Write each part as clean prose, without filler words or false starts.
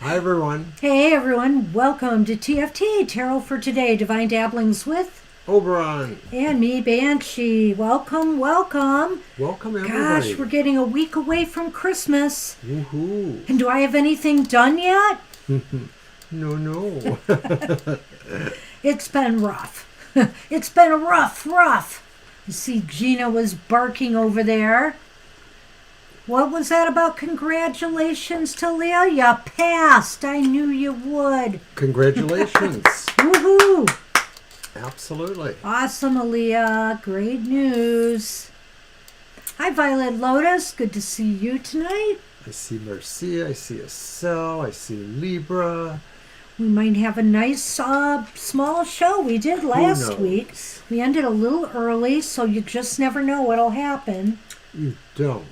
Hi, everyone. Hey, everyone. Welcome to TFT, Tarot for Today, Divine Dabblings with Oberon. and me, Banshee. Welcome, welcome. Welcome, everybody. Gosh, we're getting a week away from Christmas. Woohoo. And do I have anything done yet? No. It's been rough. It's been rough. You see, Gina was barking over there. What was that about congratulations to Leah? You passed. I knew you would. Congratulations. Woohoo. Absolutely. Awesome, Aaliyah. Great news. Hi, Violet Lotus. Good to see you tonight. I see Marcia. I see Estelle. I see Libra. We might have a nice small show. We did last week. We ended a little early, so you just never know what'll happen. You don't.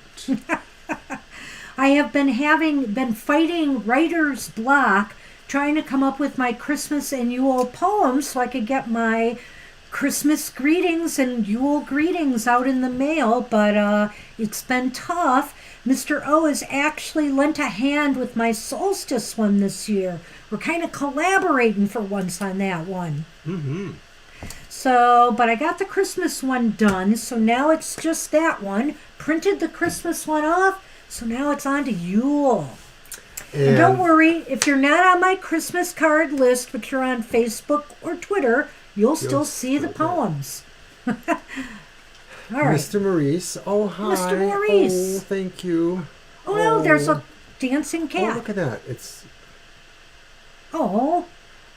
I have been fighting writer's block, trying to come up with my Christmas and Yule poems so I could get my Christmas greetings and Yule greetings out in the mail, but it's been tough. Mr. O has actually lent a hand with my solstice one this year. We're kind of collaborating for once on that one. Mm-hmm. So, but I got the Christmas one done, so now it's just that one. Printed the Christmas one off, so now it's on to Yule. And don't worry, if you're not on my Christmas card list, but you're on Facebook or Twitter, you'll still see the poems. All right. Mr. Maurice. Oh, hi. Mr. Maurice. Oh, thank you. Oh, no, there's a dancing cat. Oh, look at that. It's... Oh.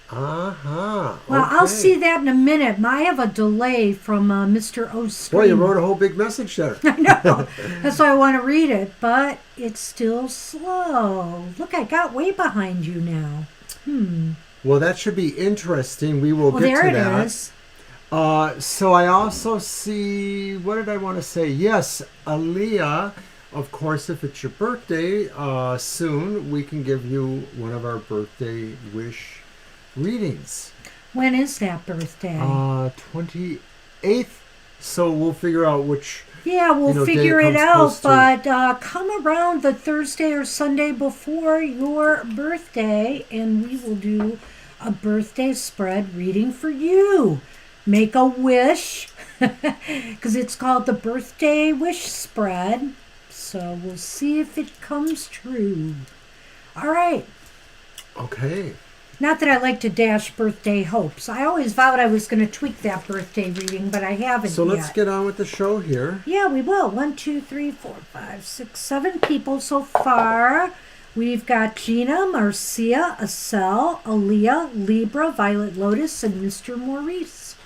Uh-huh. Well, okay. I'll see that in a minute. I have a delay from Mr. O's stream. Boy, you wrote a whole big message there. I know. That's why I want to read it, but it's still slow. Look, I got way behind you now. Well, that should be interesting. We will get to that. There it is. So I also see, what did I want to say? Yes, Aaliyah, of course, if it's your birthday soon, we can give you one of our birthday wish readings. When is that birthday? 28th. So we'll figure out which. Yeah, we'll figure it out, but come around the Thursday or Sunday before your birthday, and we will do a birthday spread reading for you. Make a wish, because it's called the Birthday Wish Spread. So we'll see if it comes true. All right. Okay. Not that I like to dash birthday hopes. I always vowed I was going to tweak that birthday reading, but I haven't So let's yet. get on with the show here. Yeah, we will. 1, 2, 3, 4, 5, 6, 7 people so far. We've got Gina, Marcia, Estelle, Aaliyah, Libra, Violet Lotus, and Mr. Maurice.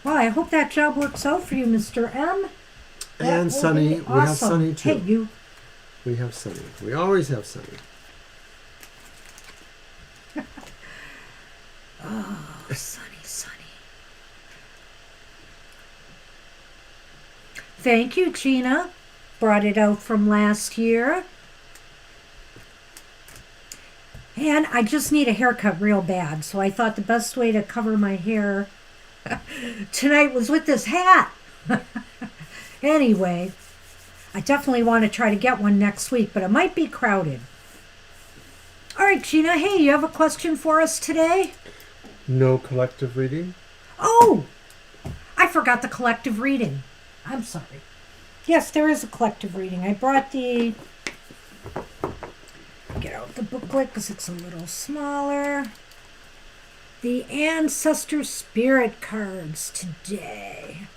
Well, I hope that job works out for you, Mr. M. And Sunny. Awesome. We have Sunny, too. Hey, you. We have Sunny. We always have Sunny. Oh, Sunny. Thank you, Gina. Brought it out from last year. And I just need a haircut real bad, so I thought the best way to cover my hair tonight was with this hat. Anyway, I definitely want to try to get one next week, but it might be crowded. All right, Gina, hey, you have a question for us today? No collective reading? Oh, I forgot the collective reading. I'm sorry. Yes, there is a collective reading. I brought the... Get out the booklet because it's a little smaller. The Ancestor Spirit cards today.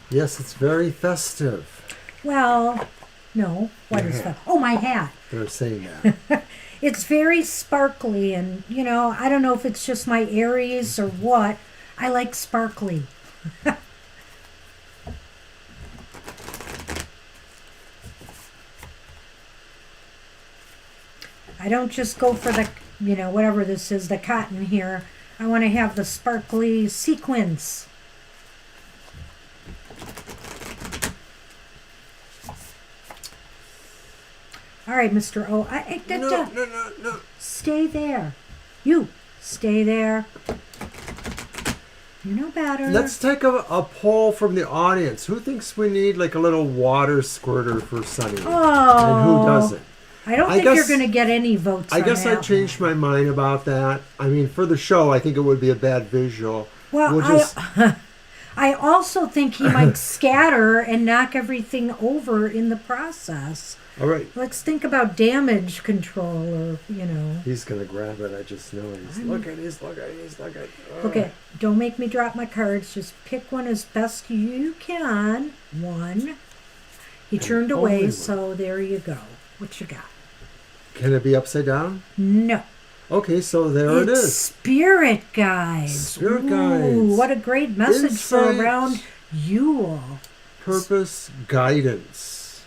Yes, it's very festive. Well, no. What is that? Oh, my hat. They're saying that. It's very sparkly, and, I don't know if it's just my Aries or what. I like sparkly. I don't just go for the, whatever this is, the cotton here. I want to have the sparkly sequins. All right, Mr. O. No. Stay there. You, stay there. You know better. Let's take a poll from the audience. Who thinks we need like a little water squirter for Sunny? Oh. And who doesn't? I don't think you're going to get any votes. I guess I that changed my mind about that. I mean, for the show, I think it would be a bad visual. Well, I also think he might scatter and knock everything over in the process. All right. Let's think about damage control, or, you know. He's going to grab it. I just know he's looking. Okay, don't make me drop my cards. Just pick one as best you can. One. He turned away, so there you go. What you got? Can it be upside down? No. Okay, so there it is. Spirit guides. Spirit guides. Ooh, what a great message for around Yule. Purpose, guidance.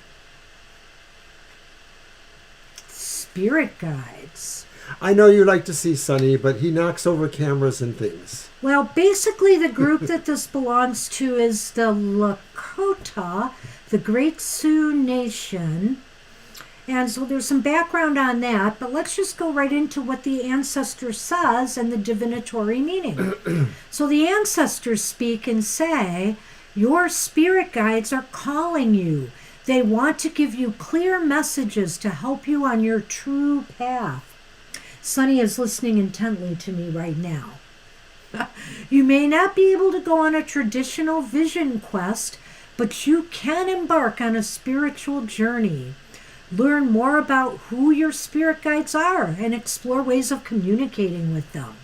Spirit guides. I know you like to see Sonny, but he knocks over cameras and things. Well, basically the group that this belongs to is the Lakota, the Great Sioux Nation. And so there's some background on that, but let's just go right into what the ancestor says and the divinatory meaning. So the ancestors speak and say, your spirit guides are calling you. They want to give you clear messages to help you on your true path. Sonny is listening intently to me right now. You may not be able to go on a traditional vision quest, but you can embark on a spiritual journey. Learn more about who your spirit guides are and explore ways of communicating with them.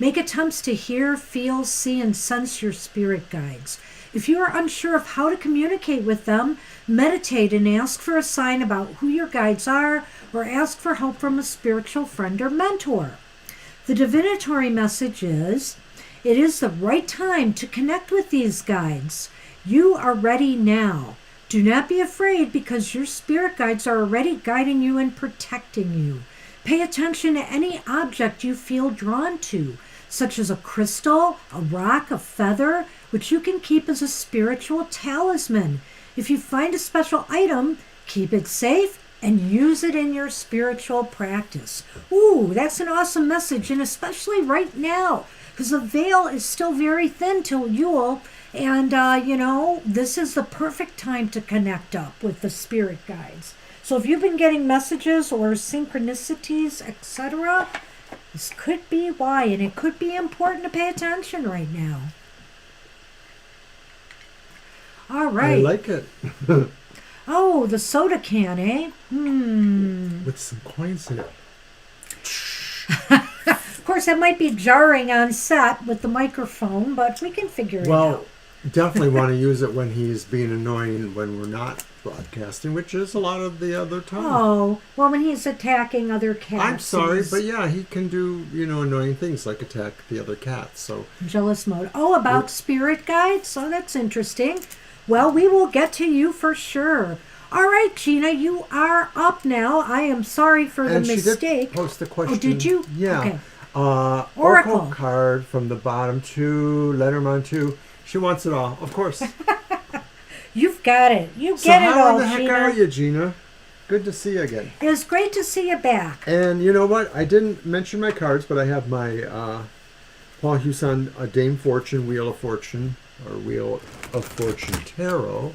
Make attempts to hear, feel, see, and sense your spirit guides. If you are unsure of how to communicate with them, meditate and ask for a sign about who your guides are, or ask for help from a spiritual friend or mentor. The divinatory message is, it is the right time to connect with these guides. You are ready now. Do not be afraid, because your spirit guides are already guiding you and protecting you. Pay attention to any object you feel drawn to, such as a crystal, a rock, a feather, which you can keep as a spiritual talisman. If you find a special item, keep it safe and use it in your spiritual practice. Ooh, that's an awesome message, and especially right now, because the veil is still very thin till Yule. And, this is the perfect time to connect up with the spirit guides. So if you've been getting messages or synchronicities, etc., this could be why. And it could be important to pay attention right now. All right. I like it. Oh, the soda can, eh? With some coins in it. Of course, that might be jarring on set with the microphone, but we can figure it out. Definitely want to use it when he's being annoying when we're not broadcasting, which is a lot of the other time. Oh, well, when he's attacking other cats. I'm sorry, but yeah, he can do, annoying things like attack the other cats. So jealous mode. Oh, about spirit guides? Oh, that's interesting. Well, we will get to you for sure. All right, Gina, you are up now. I am sorry for the mistake. She did post a question. Oh, did you? Yeah. Okay. Oracle card from the bottom to Lenormand 2. She wants it all, of course. You've got it. You So get it all, how in the heck Gina. are you, Gina? Good to see you again. It was great to see you back. And you know what? I didn't mention my cards, but I have my Paul Husson Dame Fortune, Wheel of Fortune, or Wheel of Fortune Tarot.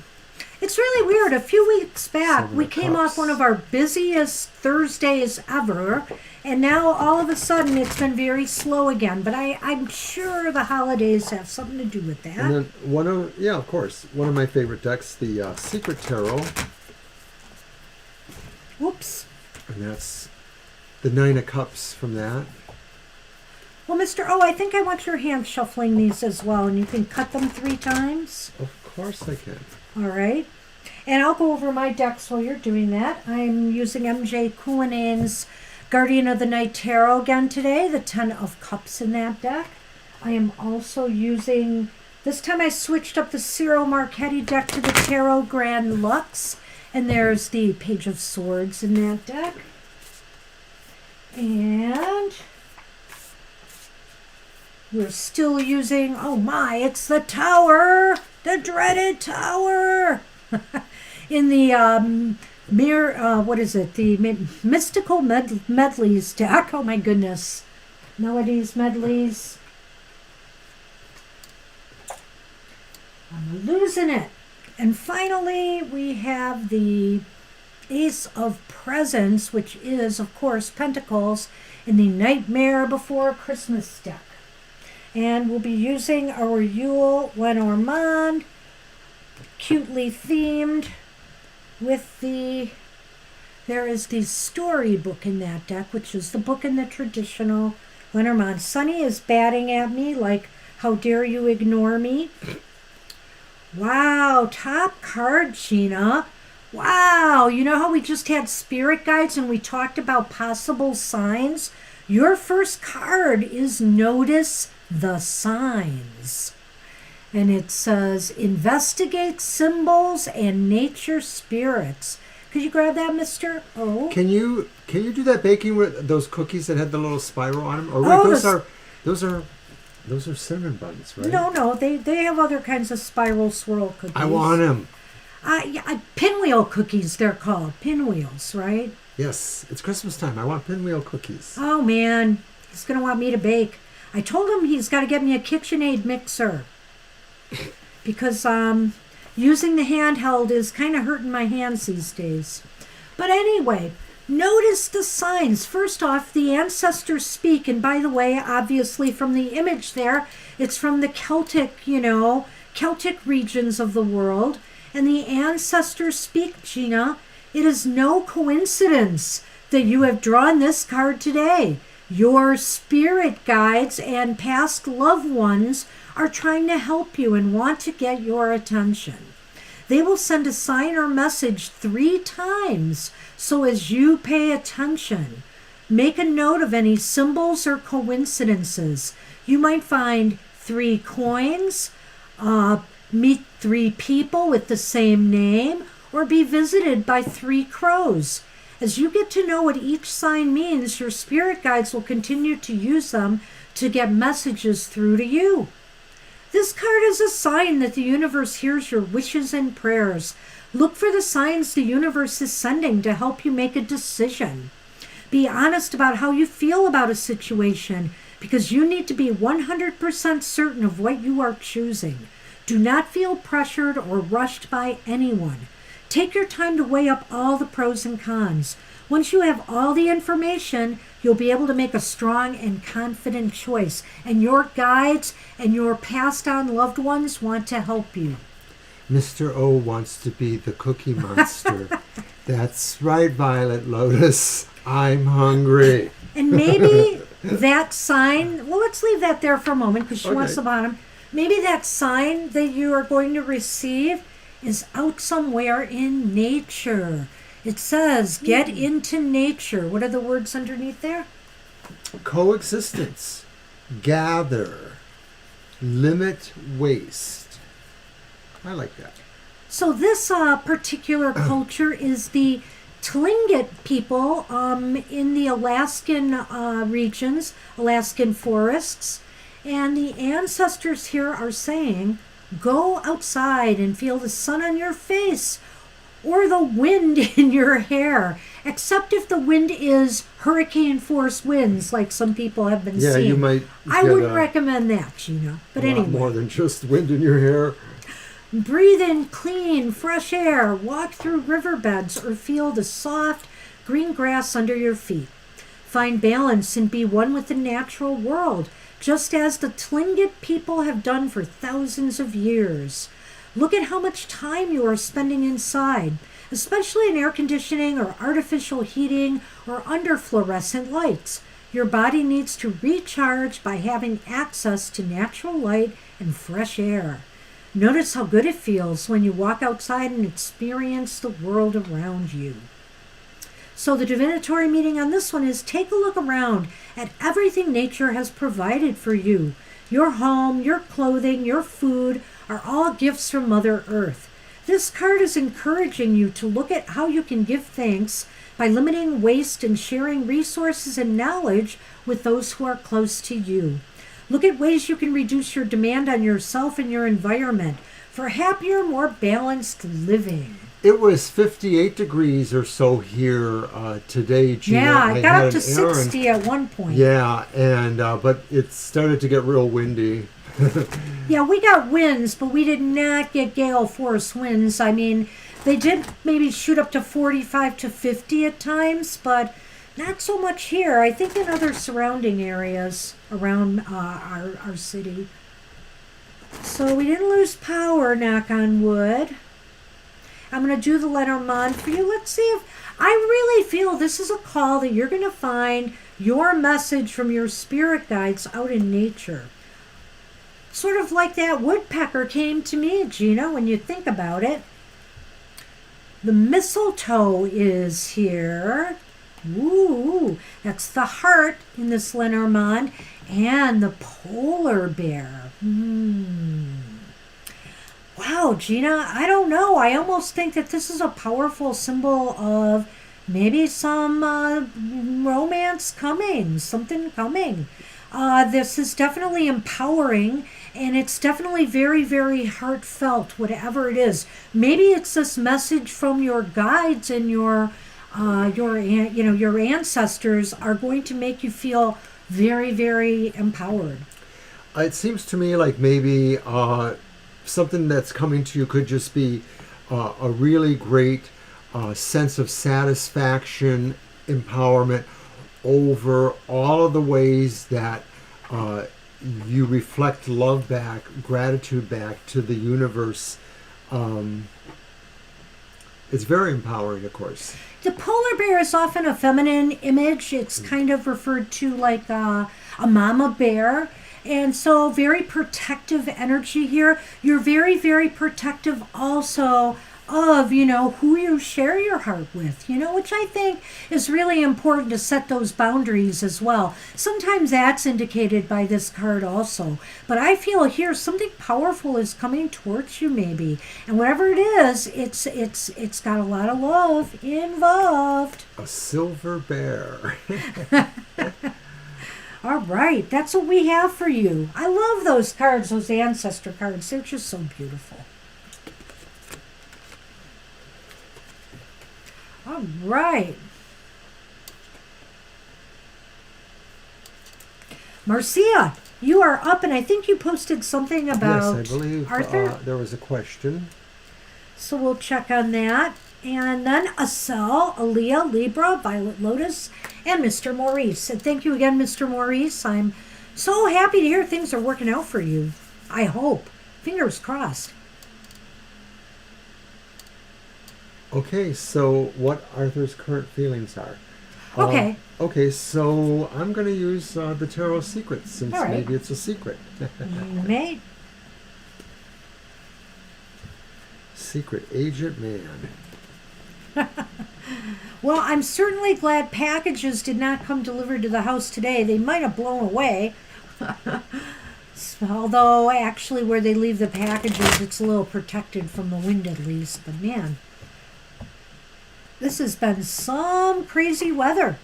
It's really weird. A few weeks back, Seven we of came Cups. off one of our busiest Thursdays ever, and now all of a sudden it's been very slow again. But I'm sure the holidays have something to do with that. And then of course, one of my favorite decks, the Secret Tarot. Whoops. And that's the Nine of Cups from that. Well, Mr. O, I think I want your hand shuffling these as well, and you can cut them 3 times. Of course I can. All right. And I'll go over my decks while you're doing that. I'm using MJ Kunin's Guardian of the Night Tarot again today, the 10 of Cups in that deck. I am also using, this time I switched up the Ciro Marchetti deck to the Tarot Grand Lux, and there's the Page of Swords in that deck. And we're still using, it's the Tower, the dreaded Tower. In the the Mystical Medleys deck. Oh my goodness. Melodies, medleys. I'm losing it. And finally, we have the Ace of Presents, which is, of course, Pentacles, in the Nightmare Before Christmas deck. And we'll be using our Yule Lenormand, cutely themed, with there is the storybook in that deck, which is the book in the traditional Lenormand. Sunny is batting at me like, how dare you ignore me? Wow, top card, Gina. Wow, you know how we just had spirit guides and we talked about possible signs? Your first card is Notice the Signs. And it says, investigate symbols and nature spirits. Could you grab that, Mr. O? Can you do that baking with those cookies that had the little spiral on them? Or wait, those are cinnamon buns, right? No, they have other kinds of spiral swirl cookies. I want them. Pinwheel cookies, they're called. Pinwheels, right? Yes, it's Christmas time. I want pinwheel cookies. Oh, man. He's going to want me to bake. I told him he's got to get me a KitchenAid mixer. Because using the handheld is kind of hurting my hands these days. But anyway, notice the signs. First off, the ancestors speak. And by the way, obviously from the image there, it's from the Celtic regions of the world. And the ancestors speak, Gina. It is no coincidence that you have drawn this card today. Your spirit guides and past loved ones are trying to help you and want to get your attention. They will send a sign or message 3 times, so as you pay attention, make a note of any symbols or coincidences. You might find 3 coins, meet 3 people with the same name, or be visited by 3 crows. As you get to know what each sign means, your spirit guides will continue to use them to get messages through to you. This card is a sign that the universe hears your wishes and prayers. Look for the signs the universe is sending to help you make a decision. Be honest about how you feel about a situation, because you need to be 100% certain of what you are choosing. Do not feel pressured or rushed by anyone. Take your time to weigh up all the pros and cons. Once you have all the information, you'll be able to make a strong and confident choice. And your guides and your passed on loved ones want to help you. Mr. O wants to be the cookie monster. That's right, Violet Lotus. I'm hungry. And maybe that sign, well, let's leave that there for a moment because she wants the bottom. Maybe that sign that you are going to receive is out somewhere in nature. It says, get into nature. What are the words underneath there? Coexistence, gather, limit waste. I like that. So this particular culture is the Tlingit people in the Alaskan regions, Alaskan forests. And the ancestors here are saying, go outside and feel the sun on your face or the wind in your hair, except if the wind is hurricane force winds like some people have been seeing. You might I wouldn't recommend that, Gina. But anyway. More than just wind in your hair. Breathe in clean, fresh air. Walk through riverbeds or feel the soft green grass under your feet. Find balance and be one with the natural world, just as the Tlingit people have done for thousands of years. Look at how much time you are spending inside, especially in air conditioning or artificial heating or under fluorescent lights. Your body needs to recharge by having access to natural light and fresh air. Notice how good it feels when you walk outside and experience the world around you. So the divinatory meaning on this one is take a look around at everything nature has provided for you. Your home, your clothing, your food are all gifts from Mother Earth. This card is encouraging you to look at how you can give thanks by limiting waste and sharing resources and knowledge with those who are close to you. Look at ways you can reduce your demand on yourself and your environment for happier, more balanced living. It was 58 degrees or so here today, Gina. Yeah, I got up to 60 at one point. Yeah, and but it started to get real windy. Yeah, we got winds, but we did not get gale force winds. I mean, They did maybe shoot up to 45 to 50 at times, but not so much here. I think in other surrounding areas around our city. So we didn't lose power, knock on wood. I'm going to do the Lenormand for you. Let's see if I really feel this is a call that you're going to find your message from your spirit guides out in nature. Sort of like that woodpecker came to me, Gina, when you think about it. The mistletoe is here. Ooh, that's the heart in this Lenormand. And the polar bear. Wow, Gina, I don't know. I almost think that this is a powerful symbol of maybe some romance coming, something coming. This is definitely empowering, and it's definitely very, very heartfelt, whatever it is. Maybe it's this message from your guides and your ancestors are going to make you feel very, very empowered. It seems to me like maybe something that's coming to you could just be a really great sense of satisfaction, empowerment over all of the ways that you reflect love back, gratitude back to the universe. It's very empowering, of course. The polar bear is often a feminine image. It's kind of referred to like a mama bear. And so very protective energy here. You're very, very protective also of, who you share your heart with, which I think is really important to set those boundaries as well. Sometimes that's indicated by this card also. But I feel here something powerful is coming towards you maybe. And whatever it is, it's got a lot of love involved. A silver bear. All right, that's what we have for you. I love those cards, those ancestor cards. They're just so beautiful. All right. Marcia, you are up, and I think you posted something about yes, I believe Arthur. There was a question. So we'll check on that. And then Acel, Aaliyah, Libra, Violet Lotus, and Mr. Maurice. And thank you again, Mr. Maurice. I'm so happy to hear things are working out for you. I hope. Fingers crossed. Okay, so what Arthur's current feelings are. Okay. Okay, so I'm going to use the Tarot Secret since All right. maybe it's a secret. You may. Secret Agent Man. Well, I'm certainly glad packages did not come delivered to the house today. They might have blown away. Although, actually, where they leave the packages, it's a little protected from the wind at least. But man, this has been some crazy weather.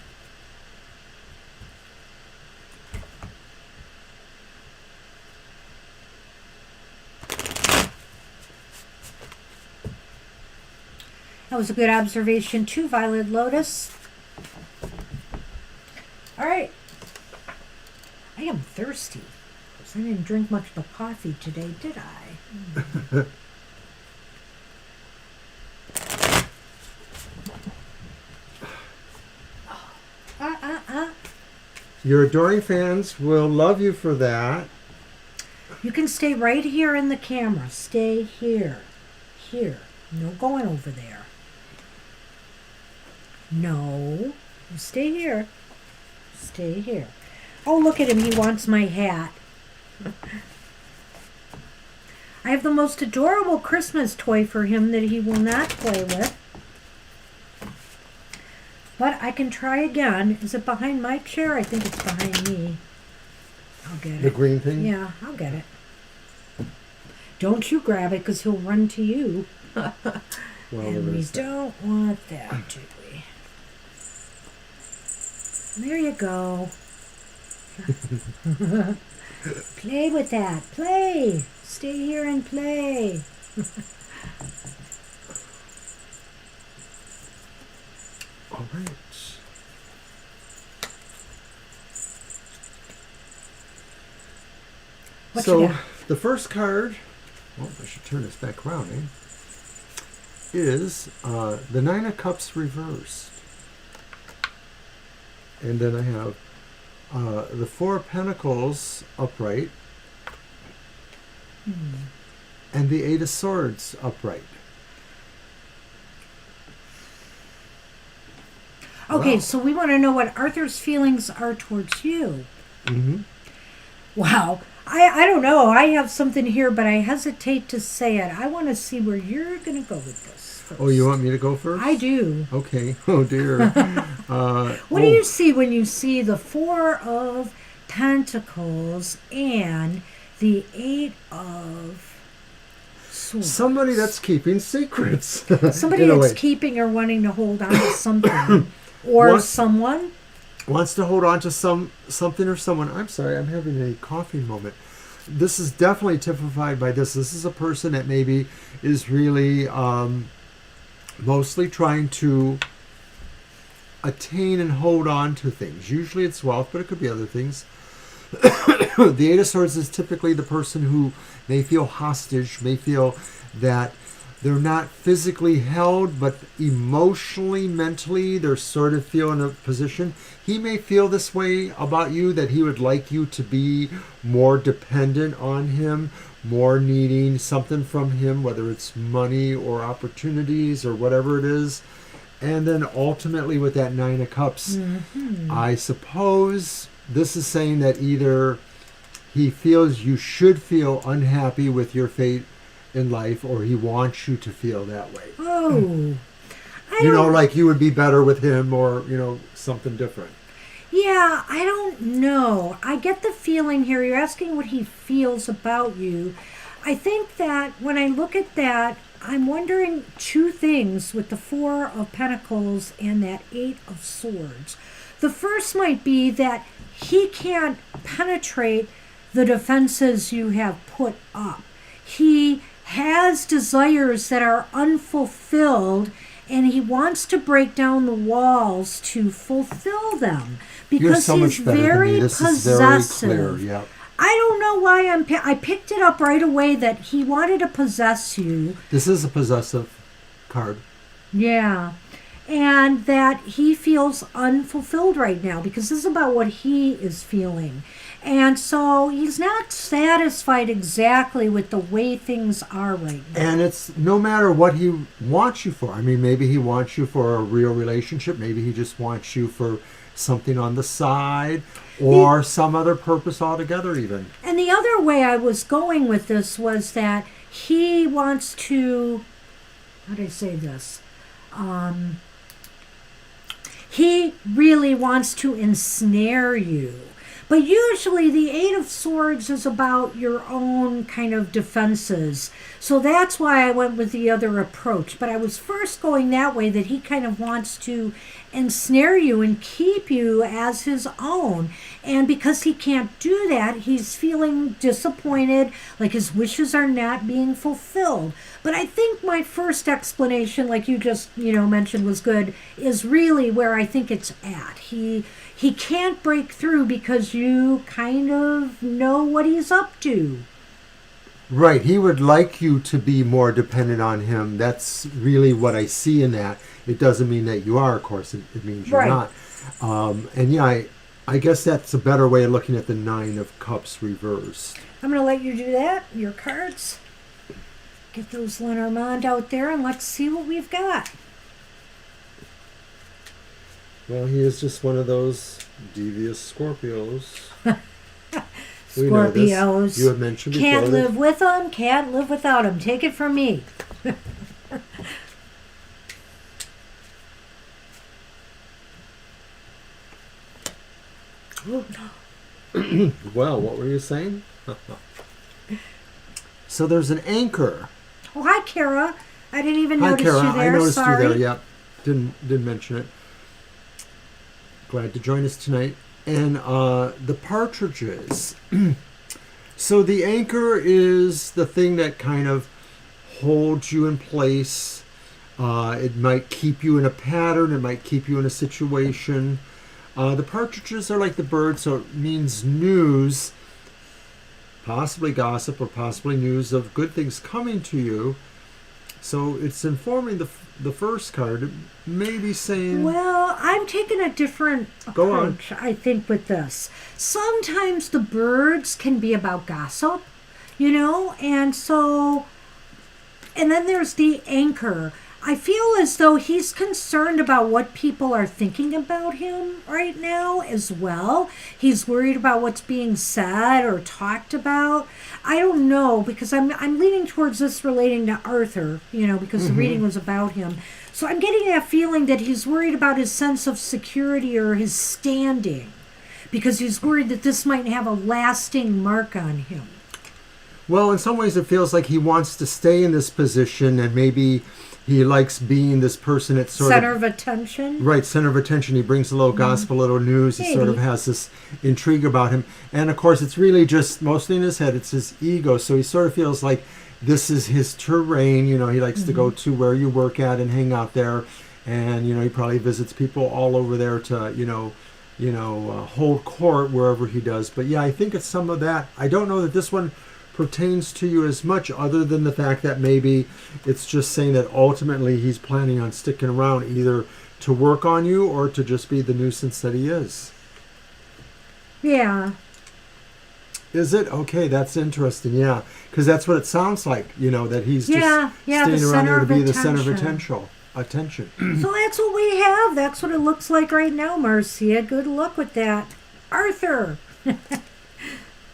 That was a good observation too, Violet Lotus. All right. I am thirsty. I didn't drink much of coffee today, did I? Your adoring fans will love you for that. You can stay right here in the camera. Stay here. Here. No going over there. No. You stay here. Stay here. Oh, look at him. He wants my hat. I have the most adorable Christmas toy for him that he will not play with. But I can try again. Is it behind my chair? I think it's behind me. I'll get it. The green thing? Yeah, I'll get it. Don't you grab it because he'll run to you. Well, And we don't want that, do we? There you go. Play with that. Play. Stay here and play. All right. What you So got? the first card, well, I should turn this back around, eh? is the Nine of Cups reversed. And then I have the Four of Pentacles upright. And the Eight of Swords upright. Okay, Wow. so we want to know what Arthur's feelings are towards you. Mm-hmm. Wow. I don't know. I have something here, but I hesitate to say it. I want to see where you're going to go with this first. Oh, you want me to go first? I do. Okay. Oh, dear. What do you see when you see the Four of Pentacles and the Eight of Swords? Somebody that's keeping secrets. Somebody in a that's way. keeping or wanting to hold on to something. Or What? someone. Wants to hold on to something or someone. I'm sorry, I'm having a coughing moment. This is definitely typified by this. This is a person that maybe is really mostly trying to attain and hold on to things. Usually it's wealth, but it could be other things. The Eight of Swords is typically the person who may feel hostage, may feel that they're not physically held, but emotionally, mentally, they're sort of feel in a position. He may feel this way about you, that he would like you to be more dependent on him, more needing something from him, whether it's money or opportunities or whatever it is. And then ultimately with that Nine of Cups, I suppose this is saying that either he feels you should feel unhappy with your fate in life, or he wants you to feel that way. Oh. Like you would be better with him, or, something different. Yeah, I don't know. I get the feeling here, you're asking what he feels about you. I think that when I look at that, I'm wondering two things with the Four of Pentacles and that Eight of Swords. The first might be that he can't penetrate the defenses you have put up. He has desires that are unfulfilled, and he wants to break down the walls to fulfill them because You're so he's much better very than me. This possessive. is very clear. Yeah. I don't know why I picked it up right away that he wanted to possess you. This is a possessive card. Yeah. And that he feels unfulfilled right now because this is about what he is feeling. And so he's not satisfied exactly with the way things are right now. And it's no matter what he wants you for. I mean, maybe he wants you for a real relationship. Maybe he just wants you for something on the side, or some other purpose altogether even. And the other way I was going with this was that he wants to, how do I say this? He really wants to ensnare you. But usually the Eight of Swords is about your own kind of defenses. So that's why I went with the other approach. But I was first going that way, that he kind of wants to ensnare you and keep you as his own. And because he can't do that, he's feeling disappointed, like his wishes are not being fulfilled. But I think my first explanation, like you just, mentioned was good, is really where I think it's at. He can't break through because you kind of know what he's up to. Right. He would like you to be more dependent on him. That's really what I see in that. It doesn't mean that you are, of course. It means you're not. And yeah, I guess that's a better way of looking at the Nine of Cups reversed. I'm going to let you do that. Your cards. Get those Lenormand out there and let's see what we've got. Well, he is just one of those devious Scorpios. We know this. Scorpios. You have mentioned before. Can't live with them, can't live without them. Take it from me. Well, what were you saying? So there's an anchor. Oh, hi, Kara. I didn't even Hi, notice Kara. you there. I noticed Sorry. you there. Yep. Didn't mention it. Glad to join us tonight. And the partridges. So the anchor is the thing that kind of holds you in place. It might keep you in a pattern. It might keep you in a situation. The partridges are like the bird, so it means news, possibly gossip or possibly news of good things coming to you. So it's informing the first card, maybe saying... Well, I'm taking a different Go on. approach, I think, with this. Sometimes the birds can be about gossip, and so, and then there's the anchor. I feel as though he's concerned about what people are thinking about him right now as well. He's worried about what's being said or talked about. I don't know, because I'm leaning towards this relating to Arthur, because the reading was about him. So I'm getting that feeling that he's worried about his sense of security or his standing, because he's worried that this might have a lasting mark on him. Well, in some ways it feels like he wants to stay in this position, and maybe he likes being this person at Center of attention. Right, center of attention. He brings a little gospel, a little news. He sort of has this intrigue about him. And of course, it's really just mostly in his head. It's his ego. So he sort of feels like this is his terrain. He likes to go to where you work at and hang out there. And, he probably visits people all over there to, hold court wherever he does. But yeah, I think it's some of that. I don't know that this one pertains to you as much, other than the fact that maybe it's just saying that ultimately he's planning on sticking around either to work on you or to just be the nuisance that he is. Yeah. Is it? Okay, that's interesting, yeah. Because that's what it sounds like, that he's just staying around there to be the center of attention. So that's what we have. That's what it looks like right now, Marcia. Good luck with that. Arthur.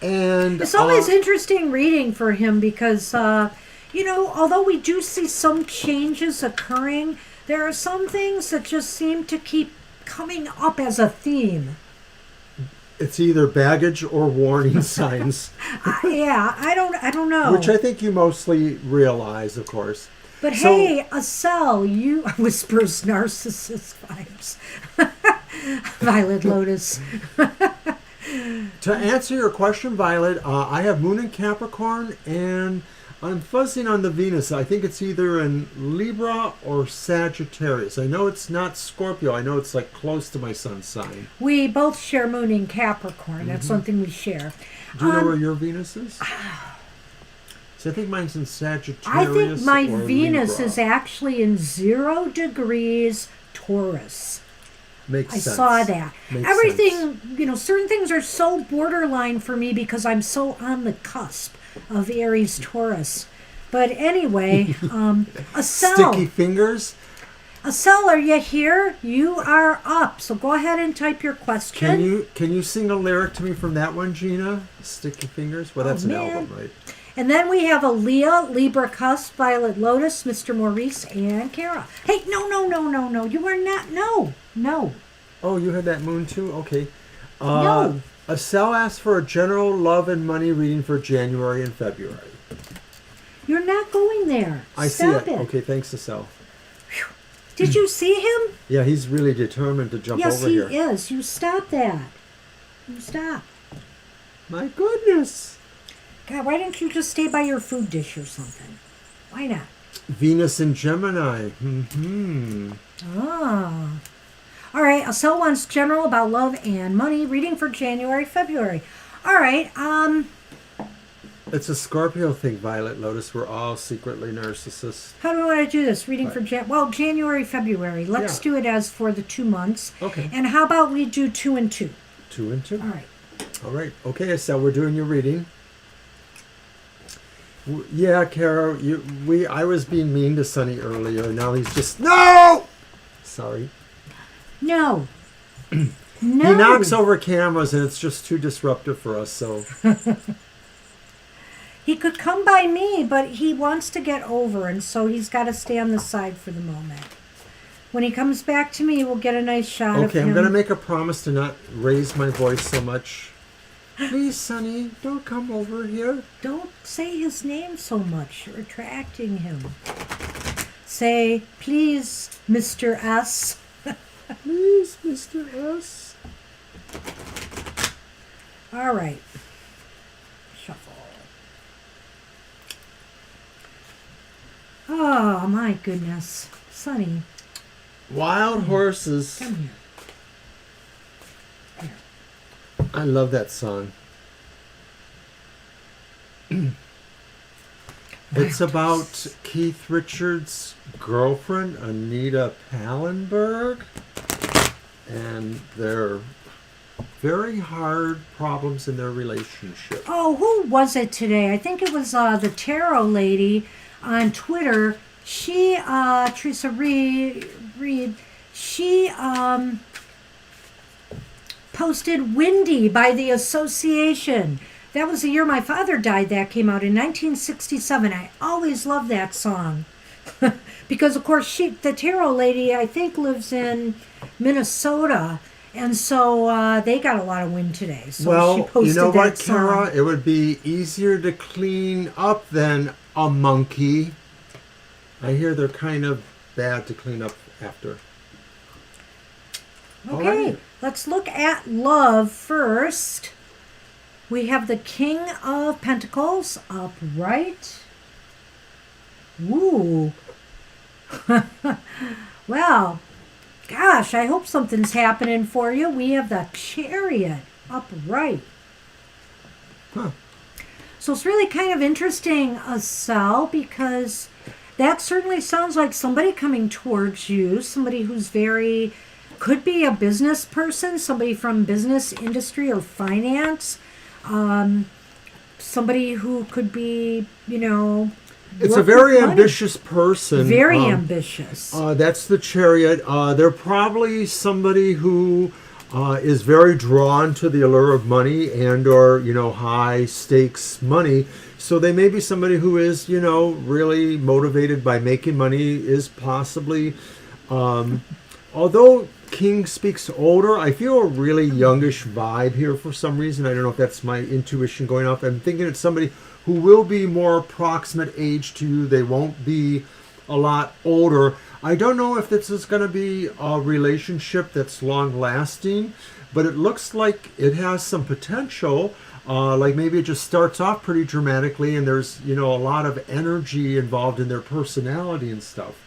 And it's always interesting reading for him because, although we do see some changes occurring, there are some things that just seem to keep coming up as a theme. It's either baggage or warning signs. I don't know. Which I think you mostly realize, of course. But hey, Acel, you whispers narcissist vibes. Violet Lotus. To answer your question, Violet, I have Moon in Capricorn, and I'm fuzzing on the Venus. I think it's either in Libra or Sagittarius. I know it's not Scorpio. I know it's like close to my sun's sign. We both share Moon in Capricorn. That's something we share. Do you know where your Venus is? So I think mine's in Sagittarius. I think my Venus Libra. is actually in 0 degrees Taurus. Makes sense. I saw that. Makes Everything, sense. Certain things are so borderline for me because I'm so on the cusp of Aries Taurus. But anyway, Acel. Sticky fingers. Acel, are you here? You are up. So go ahead and type your question. Can you sing a lyric to me from that one, Gina? Sticky fingers? Well, that's an album, right? And then we have Aaliyah, Libra Cusp, Violet Lotus, Mr. Maurice, and Kara. Hey, no. You are not. No. Oh, you had that moon too? Okay. No. Acel asked for a general love and money reading for January and February. You're not going there. I Stop see it. Okay, thanks, Acel. Did you see him? Yeah, he's really determined to jump over here. Yes, he is. You stop that. You stop. My goodness. God, why didn't you just stay by your food dish or something? Why not? Venus in Gemini. Ah. All right, Acel wants general about love and money. Reading for January, February. All right, It's a Scorpio thing, Violet Lotus. We're all secretly narcissists. how do I want to do this? Reading for January, February. Let's do it as for the 2 months. Okay. And how about we do 2 and 2? 2 and 2. All right. All right. Okay, Acel, we're doing your reading. Yeah, Kara, I was being mean to Sonny earlier. Now he's just... No! Sorry. No. He knocks over cameras and it's just too disruptive for us, so... He could come by me, but he wants to get over, and so he's got to stay on the side for the moment. When he comes back to me, we'll get a nice shot of him. Okay, I'm going to make a promise to not raise my voice so much. Please, Sonny, don't come over here. Don't say his name so much. You're attracting him. Say, please, Mr. S. Please, Mr. S. All right. Shuffle. Oh, my goodness. Sonny. Wild horses. Come here. I love that song. It's about Keith Richards' girlfriend, Anita Pallenberg, and their very hard problems in their relationship. Oh, who was it today? I think it was the tarot lady on Twitter. She, Teresa Reed, she posted Windy by the Association. That was the year my father died. That came out in 1967. I always loved that song. Because, of course, the tarot lady, I think, lives in Minnesota. And so they got a lot of wind today. So well, she posted you know that what, song. Kara? It would be easier to clean up than a monkey. I hear they're kind of bad to clean up after. Okay, Alrighty. let's look at love first. We have the King of Pentacles upright. Ooh. Well, gosh, I hope something's happening for you. We have the Chariot upright. Huh. So it's really kind of interesting, Sal, because that certainly sounds like somebody coming towards you, somebody who's could be a business person, somebody from business industry or finance, somebody who could be, It's a work very with money. ambitious person. Very ambitious. That's the Chariot. They're probably somebody who is very drawn to the allure of money and or, high stakes money. So they may be somebody who is, really motivated by making money, is possibly, although King speaks older, I feel a really youngish vibe here for some reason. I don't know if that's my intuition going off. I'm thinking it's somebody who will be more approximate age to you. They won't be a lot older. I don't know if this is going to be a relationship that's long lasting, but it looks like it has some potential. Like maybe it just starts off pretty dramatically and there's, a lot of energy involved in their personality and stuff.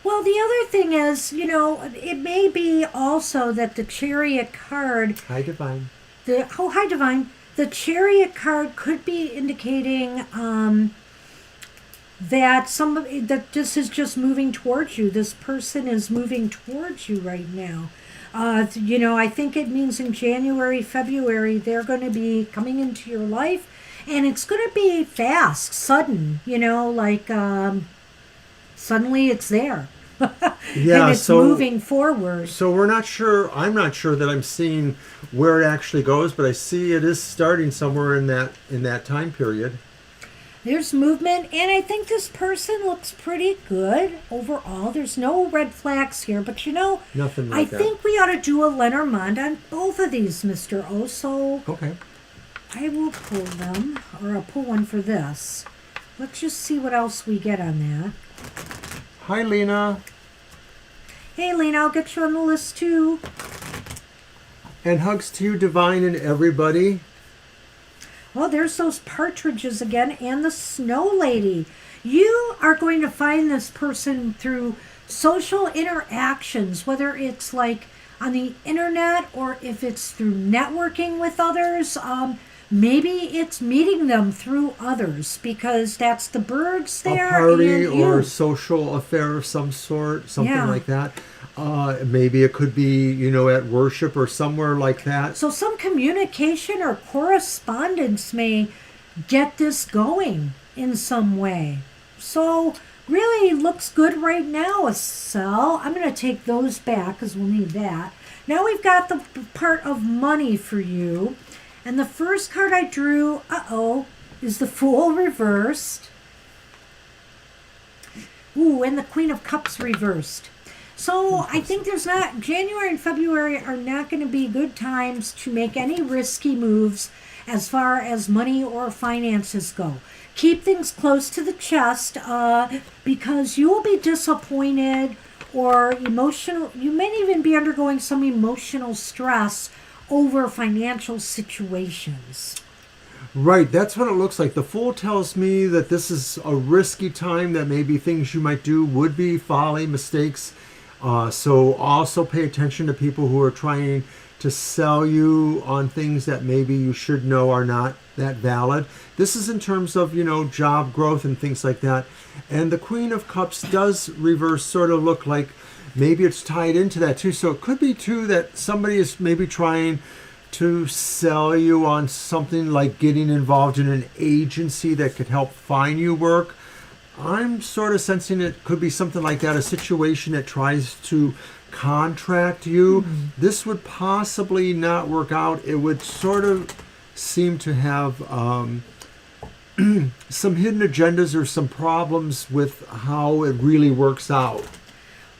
Well, the other thing is, it may be also that the Chariot card... Hi, Divine. Hi, Divine. The Chariot card could be indicating that this is just moving towards you. This person is moving towards you right now. I think it means in January, February, they're going to be coming into your life. And it's going to be fast, sudden, suddenly it's there. Yeah, and it's moving forward. So I'm not sure that I'm seeing where it actually goes, but I see it is starting somewhere in that time period. There's movement, and I think this person looks pretty good overall. There's no red flags here, but Nothing like I think we ought to do a Lenormand on both of these, Mr. O. So okay. I will pull them, or I'll pull one for this. Let's just see what else we get on that. Hi, Lena. Hey, Lena, I'll get you on the list too. And hugs to you, Divine, and everybody. Oh, there's those partridges again and the snow lady. You are going to find this person through social interactions, whether it's like on the internet or if it's through networking with others. Maybe it's meeting them through others because that's the birds there. A party and you. or a social affair of some sort, something Yeah. like that. Maybe it could be, at worship or somewhere like that. So some communication or correspondence may get this going in some way. So really looks good right now, Estelle. I'm going to take those back because we'll need that. Now we've got the part of money for you. And the first card I drew, is the Fool reversed. Ooh, and the Queen of Cups reversed. So I think January and February are not going to be good times to make any risky moves as far as money or finances go. Keep things close to the chest because you will be disappointed or emotional. You may even be undergoing some emotional stress over financial situations. Right, that's what it looks like. The Fool tells me that this is a risky time, that maybe things you might do would be folly, mistakes. So also pay attention to people who are trying to sell you on things that maybe you should know are not that valid. This is in terms of, job growth and things like that. And the Queen of Cups does reverse sort of look like maybe it's tied into that too. So it could be too that somebody is maybe trying to sell you on something like getting involved in an agency that could help find you work. I'm sort of sensing it could be something like that, a situation that tries to contract you. This would possibly not work out. It would sort of seem to have some hidden agendas or some problems with how it really works out.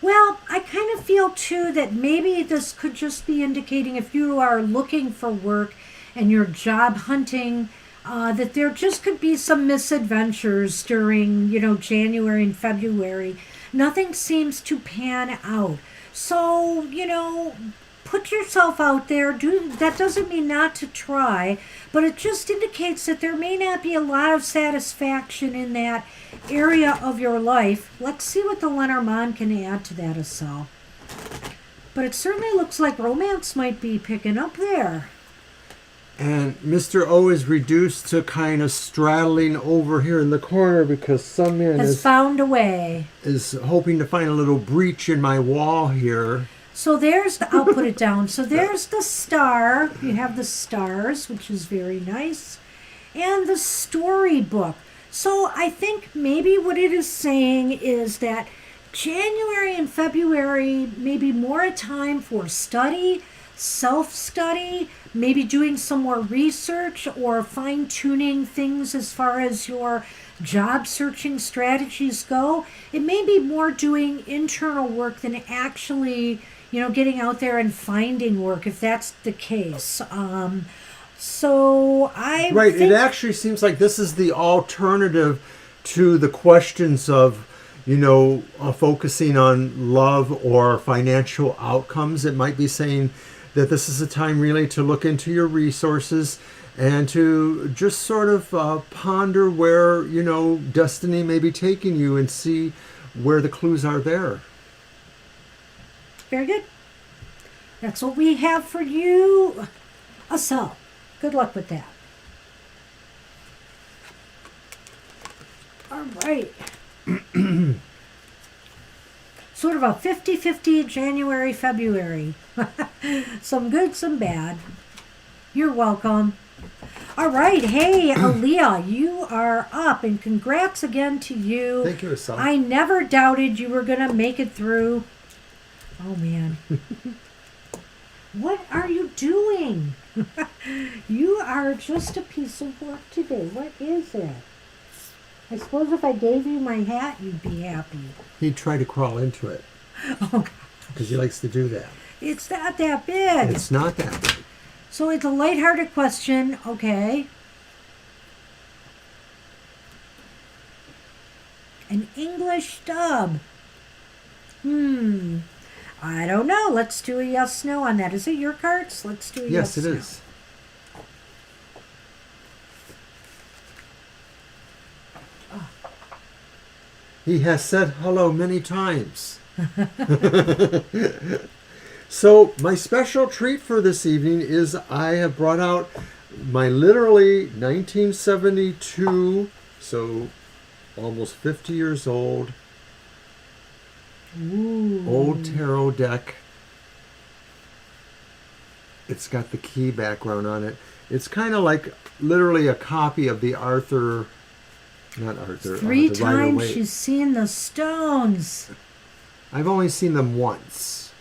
Well, I kind of feel too that maybe this could just be indicating if you are looking for work and you're job hunting, that there just could be some misadventures during, January and February. Nothing seems to pan out. So, put yourself out there. That doesn't mean not to try, but it just indicates that there may not be a lot of satisfaction in that area of your life. Let's see what the Lenormand can add to that as well. But it certainly looks like romance might be picking up there. And Mr. O is reduced to kind of straddling over here in the corner because some man has found a way. Is hoping to find a little breach in my wall here. So I'll put it down. So there's the star. You have the stars, which is very nice. And the storybook. So I think maybe what it is saying is that January and February may be more a time for study, self-study, maybe doing some more research or fine-tuning things as far as your job searching strategies go. It may be more doing internal work than actually, getting out there and finding work, if that's the case. Right, it actually seems like this is the alternative to the questions of, focusing on love or financial outcomes. It might be saying that this is a time really to look into your resources and to just sort of ponder where, destiny may be taking you and see where the clues are there. Very good. That's what we have for you. Asel, good luck with that. All right. Sort of a 50-50 January, February. Some good, some bad. You're welcome. All right. Hey, Aaliyah, you are up, and congrats again to you. Thank you, Asel. I never doubted you were going to make it through. Oh, man. What are you doing? You are just a piece of work today. What is it? I suppose if I gave you my hat, you'd be happy. He'd try to crawl into it. Oh, God. Because he likes to do that. It's not that big. It's not that big. So it's a lighthearted question. Okay. An English dub. I don't know. Let's do a yes/no on that. Is it your cards? Let's do a yes, yes/no. Yes, it is. He has said hello many times. So my special treat for this evening is I have brought out my literally 1972, so almost 50 years old, old tarot deck. It's got the key background on it. It's kind of like literally a copy of the Arthur... Not Arthur. Three times she's seen the stones. I've only seen them once.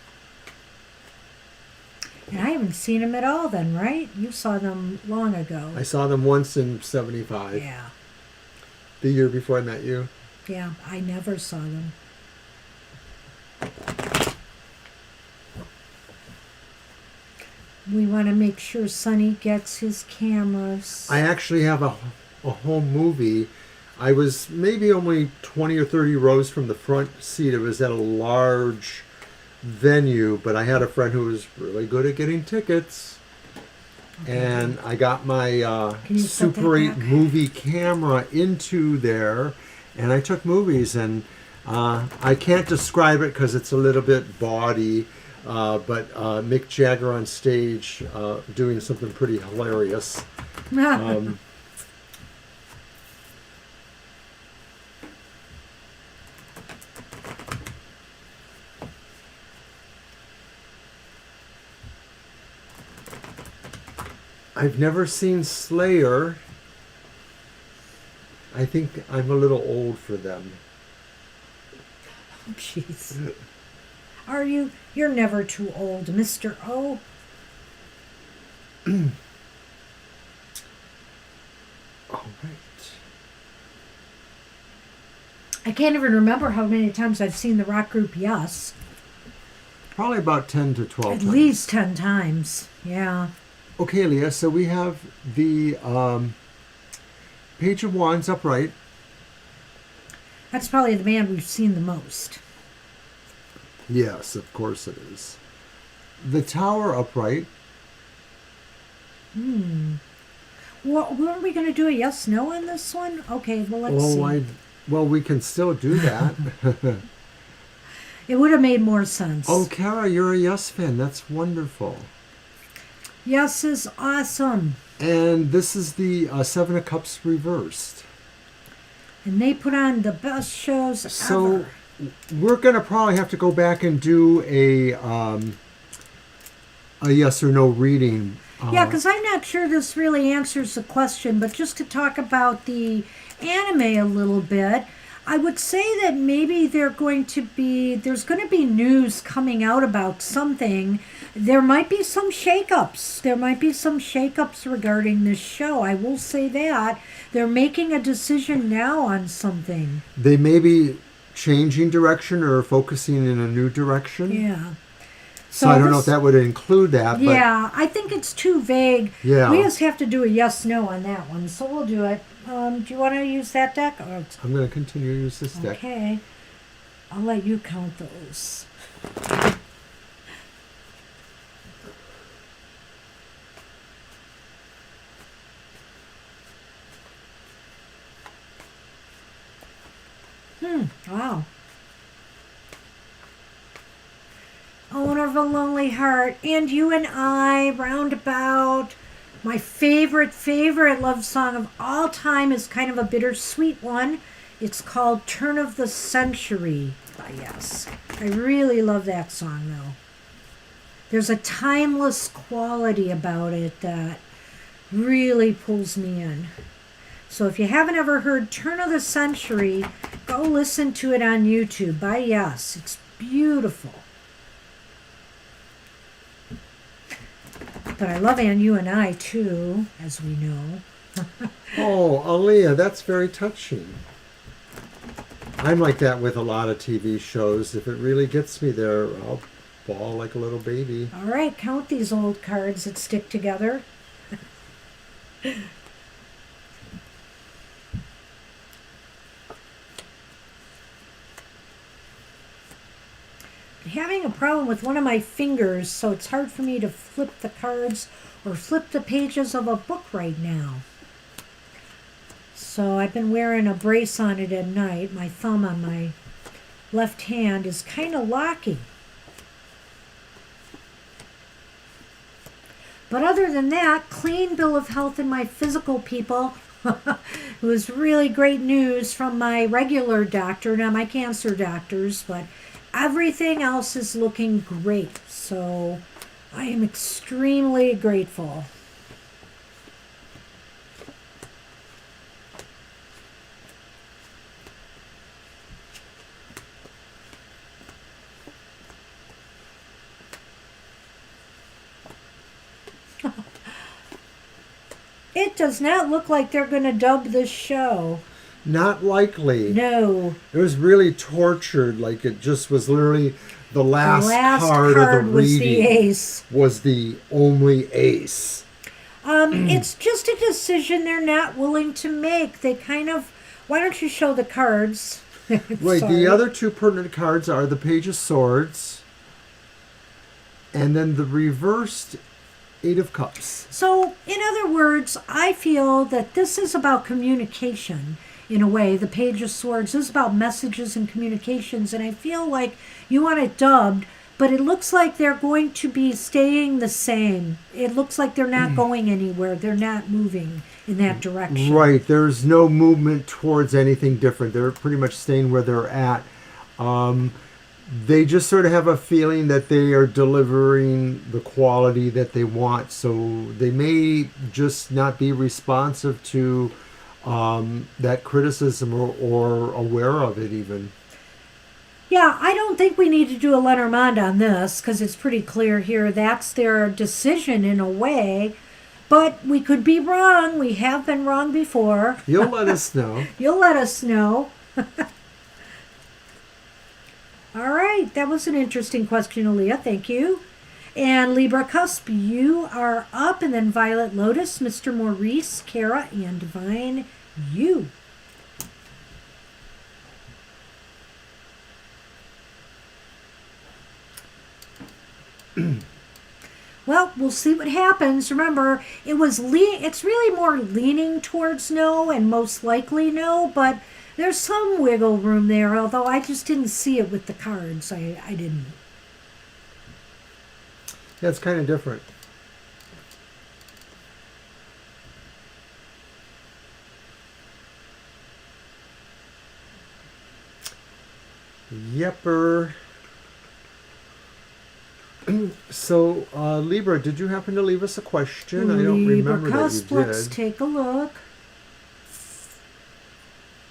And I haven't seen them at all then, right? You saw them long ago. I saw them once in 75. Yeah. The year before I met you. Yeah, I never saw them. We want to make sure Sonny gets his cameras. I actually have a home movie. I was maybe only 20 or 30 rows from the front seat. It was at a large venue, but I had a friend who was really good at getting tickets. Okay. And I got my Super 8 movie camera into there, and I took movies. And I can't describe it because it's a little bit bawdy, but Mick Jagger on stage doing something pretty hilarious. I've never seen Slayer. I think I'm a little old for them. Jeez. Are you? You're never too old, Mr. O. All right. I can't even remember how many times I've seen the rock group Yes. Probably about 10 to 12 At times. least 10 times. Yeah. Okay, Leah, so we have the Page of Wands upright. That's probably the man we've seen the most. Yes, of course it is. The Tower upright. Weren't we going to do a yes, no on this one? Okay, well, let's see. Well, we can still do that. It would have made more sense. Oh, Kara, you're a yes fan. That's wonderful. Yes is awesome. And this is the Seven of Cups reversed. And they put on the best shows So ever. we're going to probably have to go back and do a yes or no reading. Yeah, because I'm not sure this really answers the question, but just to talk about the anime a little bit, I would say that maybe there's going to be news coming out about something. There might be some shakeups. There might be some shakeups regarding this show. I will say that. They're making a decision now on something. They may be changing direction or focusing in a new direction. Yeah. So I don't know if that would include that. Yeah, I think it's too vague. Yeah. We just have to do a yes/no on that one, so we'll do it. Do you want to use that deck? Or... I'm going to continue to use this deck. Okay. I'll let you count those. Wow. Owner of a Lonely Heart, and You and I, roundabout. My favorite love song of all time is kind of a bittersweet one. It's called Turn of the Century by Yes. I really love that song, though. There's a timeless quality about it that really pulls me in. So if you haven't ever heard Turn of the Century, go listen to it on YouTube by Yes. It's beautiful. But I love And You and I, too, as we know. Oh, Aaliyah, that's very touching. I'm like that with a lot of TV shows. If it really gets me there, I'll bawl like a little baby. All right, count these old cards that stick together. Having a problem with one of my fingers, so it's hard for me to flip the cards or flip the pages of a book right now. So I've been wearing a brace on it at night. My thumb on my left hand is kind of locky. But other than that, clean bill of health in my physical, people. It was really great news from my regular doctor, not my cancer doctors, but everything else is looking great. So I am extremely grateful. It does not look like they're going to dub this show. Not likely. No. It was really tortured. Like it just was literally the last card of the was reading the ace. was the only ace. It's just a decision they're not willing to make. They kind of... Why don't you show the cards? Right, the other two pertinent cards are the Page of Swords and then the reversed Eight of Cups. So, in other words, I feel that this is about communication in a way. The Page of Swords is about messages and communications, and I feel like you want it dubbed but it looks like they're going to be staying the same. It looks like they're not going anywhere. They're not moving in that direction. Right. There's no movement towards anything different. They're pretty much staying where they're at. They just sort of have a feeling that they are delivering the quality that they want. So they may just not be responsive to that criticism or aware of it even. Yeah, I don't think we need to do a Lenormand on this because it's pretty clear here that's their decision in a way. But we could be wrong. We have been wrong before. You'll let us know. You'll let us know. All right, that was an interesting question, Aaliyah. Thank you. And Libra Cusp, you are up. And then Violet Lotus, Mr. Maurice, Kara, and Divine, you. Well, we'll see what happens. Remember, it's really more leaning towards no and most likely no, but there's some wiggle room there, although I just didn't see it with the cards. I didn't. Yeah, it's kind of different. Yepper. So, Libra, did you happen to leave us a question? I don't remember that you did. Let's take a look.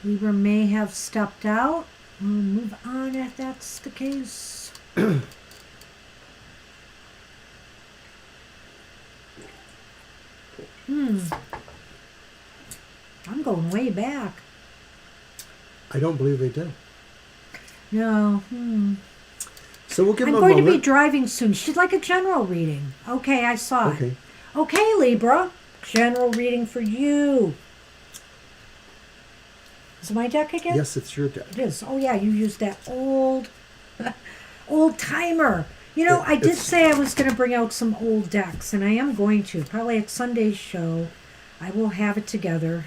Libra may have stepped out. We'll move on if that's the case. I'm going way back. I don't believe they did. No. So we'll give them a I'm moment. going to be driving soon. She'd like a general reading. Okay, I saw it. Okay, Libra. General reading for you. Is it my deck again? Yes, it's your deck. It is. Oh, yeah, you used that old timer. You know, I did say I was going to bring out some old decks, and I am going to. Probably at Sunday's show. I will have it together.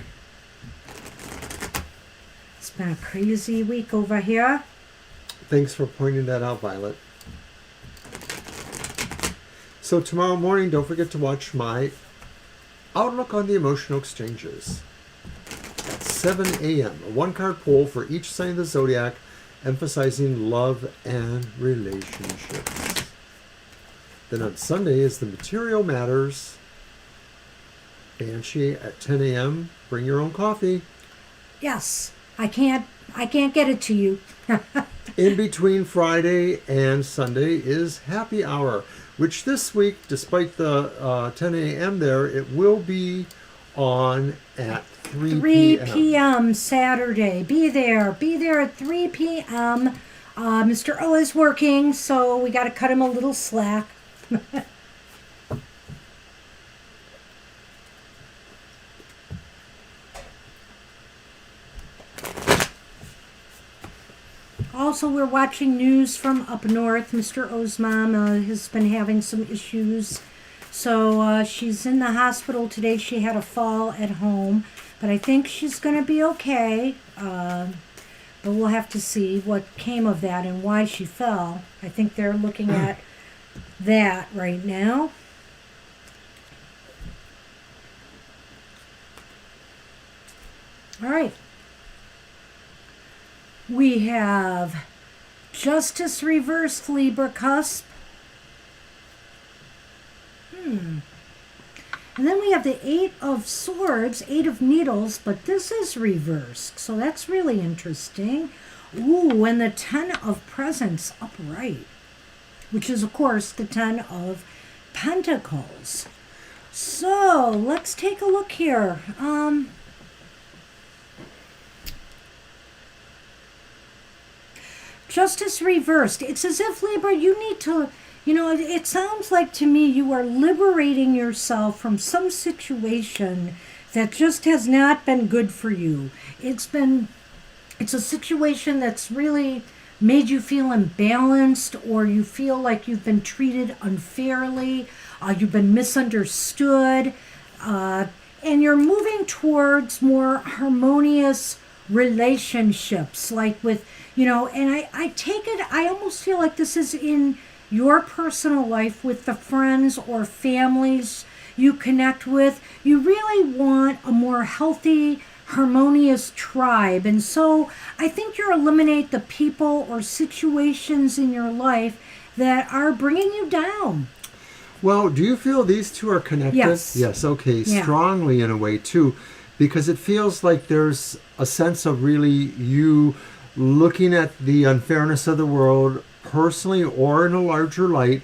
It's been a crazy week over here. Thanks for pointing that out, Violet. So tomorrow morning, don't forget to watch my Outlook on the Emotional Exchanges at 7 a.m. A one-card poll for each sign of the zodiac, emphasizing love and relationships. Then on Sunday is the Material Matters Banshee at 10 a.m. Bring your own coffee. Yes, I can't get it to you. In between Friday and Sunday is Happy Hour, which this week, despite the 10 a.m. there, it will be on at 3 p.m. Saturday. Be there at 3 p.m. Mr. O is working, so we got to cut him a little slack. Also, we're watching news from up north. Mr. O's mom has been having some issues. So she's in the hospital today. She had a fall at home. But I think she's going to be okay. But we'll have to see what came of that and why she fell. I think they're looking at that right now. All right. We have Justice reversed, Libra Cusp. And then we have the Eight of Swords, Eight of Needles, but this is reversed, so that's really interesting. Ooh, and the Ten of Presents upright, which is, of course, the Ten of Pentacles. So, let's take a look here. Justice reversed. It's as if, Libra, you need to, it sounds like to me you are liberating yourself from some situation that just has not been good for you. It's a situation that's really made you feel imbalanced, or you feel like you've been treated unfairly, you've been misunderstood, and you're moving towards more harmonious relationships, like with, and I take it, I almost feel like this is in your personal life with the friends or families you connect with. You really want a more healthy, harmonious tribe. And so I think you eliminate the people or situations in your life that are bringing you down. Well, do you feel these two are connected? Yes. Yes, okay, Yeah. strongly in a way too, because it feels like there's a sense of really you looking at the unfairness of the world personally or in a larger light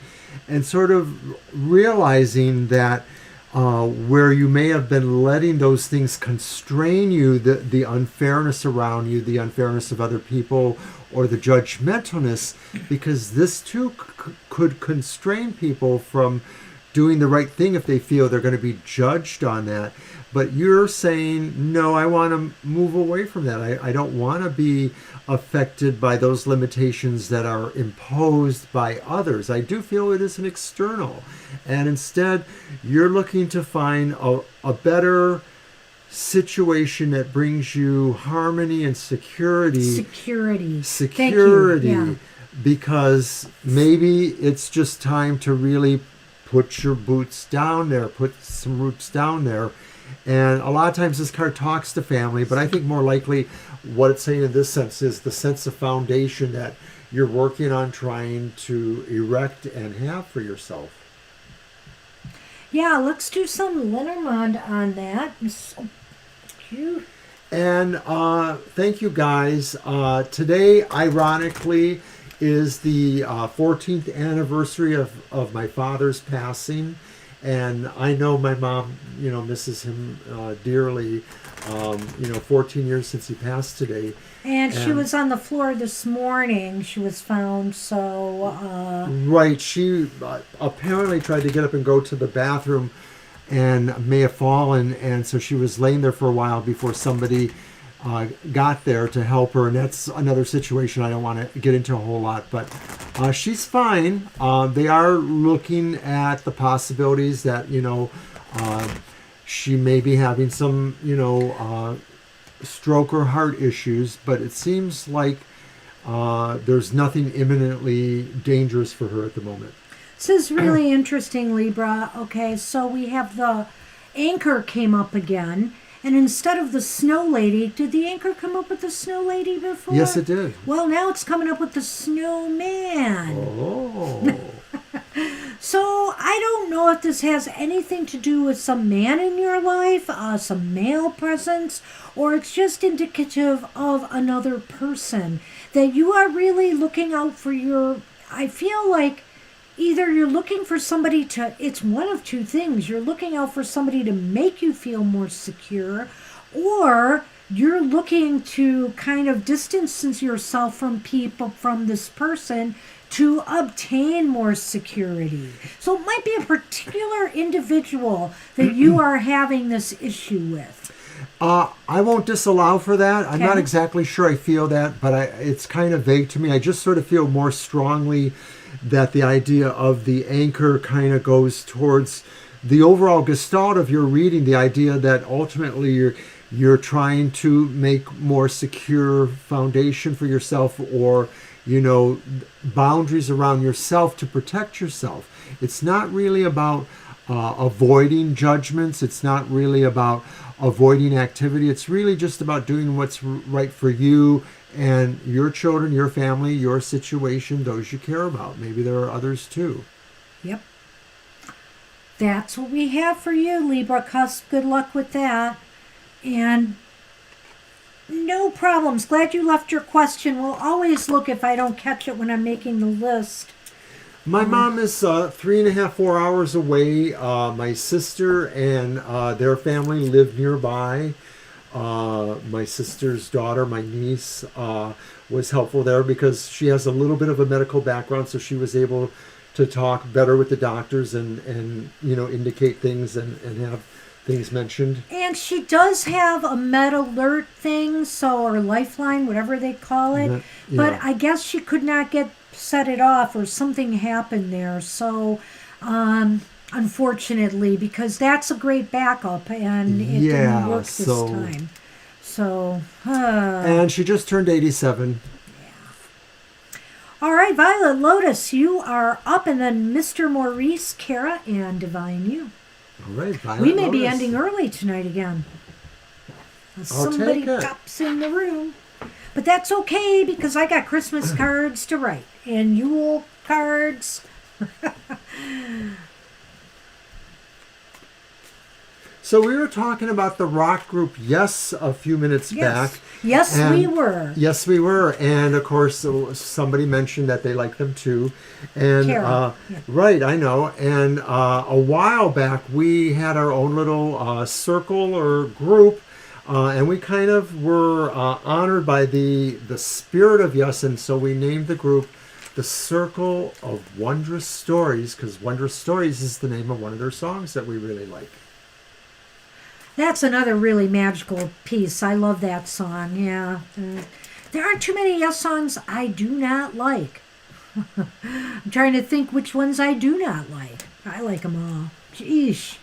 and sort of realizing that where you may have been letting those things constrain you, the unfairness around you, the unfairness of other people, or the judgmentalness, because this too could constrain people from doing the right thing if they feel they're going to be judged on that. But you're saying, no, I want to move away from that. I don't want to be affected by those limitations that are imposed by others. I do feel it is an external. And instead, you're looking to find a better situation that brings you harmony and security. Security. Security. Thank you. Yeah. Because maybe it's just time to really put your boots down there, put some roots down there. And a lot of times this card talks to family, but I think more likely what it's saying in this sense is the sense of foundation that you're working on trying to erect and have for yourself. Yeah, let's do some Lenormand on that. So cute. And thank you guys. Today, ironically, is the 14th anniversary of my father's passing. And I know my mom, misses him dearly. 14 years since he passed today. And she was on the floor this morning. She was found, Right. She apparently tried to get up and go to the bathroom and may have fallen. And so she was laying there for a while before somebody got there to help her. And that's another situation I don't want to get into a whole lot. But she's fine. They are looking at the possibilities that, she may be having some, stroke or heart issues, but it seems like there's nothing imminently dangerous for her at the moment. This is really interesting, Libra. Okay, so we have the anchor came up again, and instead of the snow lady, did the anchor come up with the snow lady before? Yes, it did. Well, now it's coming up with the snowman. Oh. So I don't know if this has anything to do with some man in your life, some male presence, or it's just indicative of another person that you are really looking out for I feel like either you're looking for somebody it's one of two things. You're looking out for somebody to make you feel more secure, or you're looking to kind of distance yourself from this person to obtain more security. So it might be a particular individual that you are having this issue with. I won't disallow for that. I'm Okay. not exactly sure I feel that, but it's kind of vague to me. I just sort of feel more strongly that the idea of the anchor kind of goes towards the overall gestalt of your reading, the idea that ultimately you're trying to make more secure foundation for yourself, or boundaries around yourself to protect yourself. It's not really about avoiding judgments. It's not really about avoiding activity. It's really just about doing what's right for you and your children, your family, your situation, those you care about. Maybe there are others too. Yep. That's what we have for you, Libra Cusp. Good luck with that. And no problems. Glad you left your question. We'll always look if I don't catch it when I'm making the list. My mom is 3.5, 4 hours away. My sister and their family live nearby. My sister's daughter, my niece, was helpful there because she has a little bit of a medical background, so she was able to talk better with the doctors and indicate things and have things mentioned. And she does have a med alert thing, or lifeline, whatever they call it. But I guess she could not set it off, or something happened there. So, unfortunately, because that's a great backup, and it didn't work this time. So, and she just turned 87. All right, Violet Lotus, you are up, and then Mr. Maurice, Kara, and Divine You. All right, Violet We may be Lotus. ending early tonight again. I'll Somebody take it. pops in the room. But that's okay, because I got Christmas cards to write and Yule cards. So we were talking about the rock group Yes a few minutes back. Yes, And- we were. Yes, we were. And of course, somebody mentioned that they like them too. And Karen, yeah. right, I know. And a while back, we had our own little circle or group. And we kind of were honored by the spirit of Yes. And so we named the group the Circle of Wondrous Stories, because Wondrous Stories is the name of one of their songs that we really like. That's another really magical piece. I love that song, yeah. There aren't too many Yes songs I do not like. I'm trying to think which ones I do not like. I like them all. Sheesh.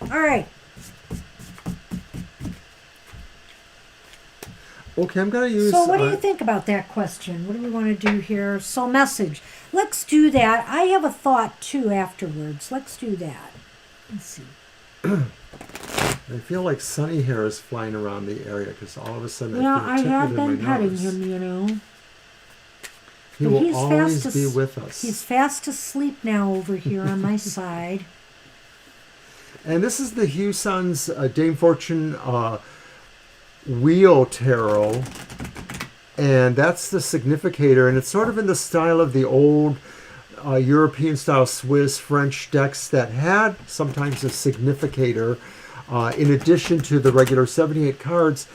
All right. Okay, I'm going to use... So what do you think about that question? What do we want to do here? Soul message. Let's do that. I have a thought, too, afterwards. Let's do that. Let's see. I feel like Sunny hair is flying around the area because all of a sudden Well, I I feel have tickled in been my petting nose. him, you know. He But will he's always fast be as- with us. He's fast asleep now over here on my side. And this is the Hugh Sons Dame Fortune Wheel Tarot. And that's the significator. And it's sort of in the style of the old European style Swiss French decks that had sometimes a significator in addition to the regular 78 cards.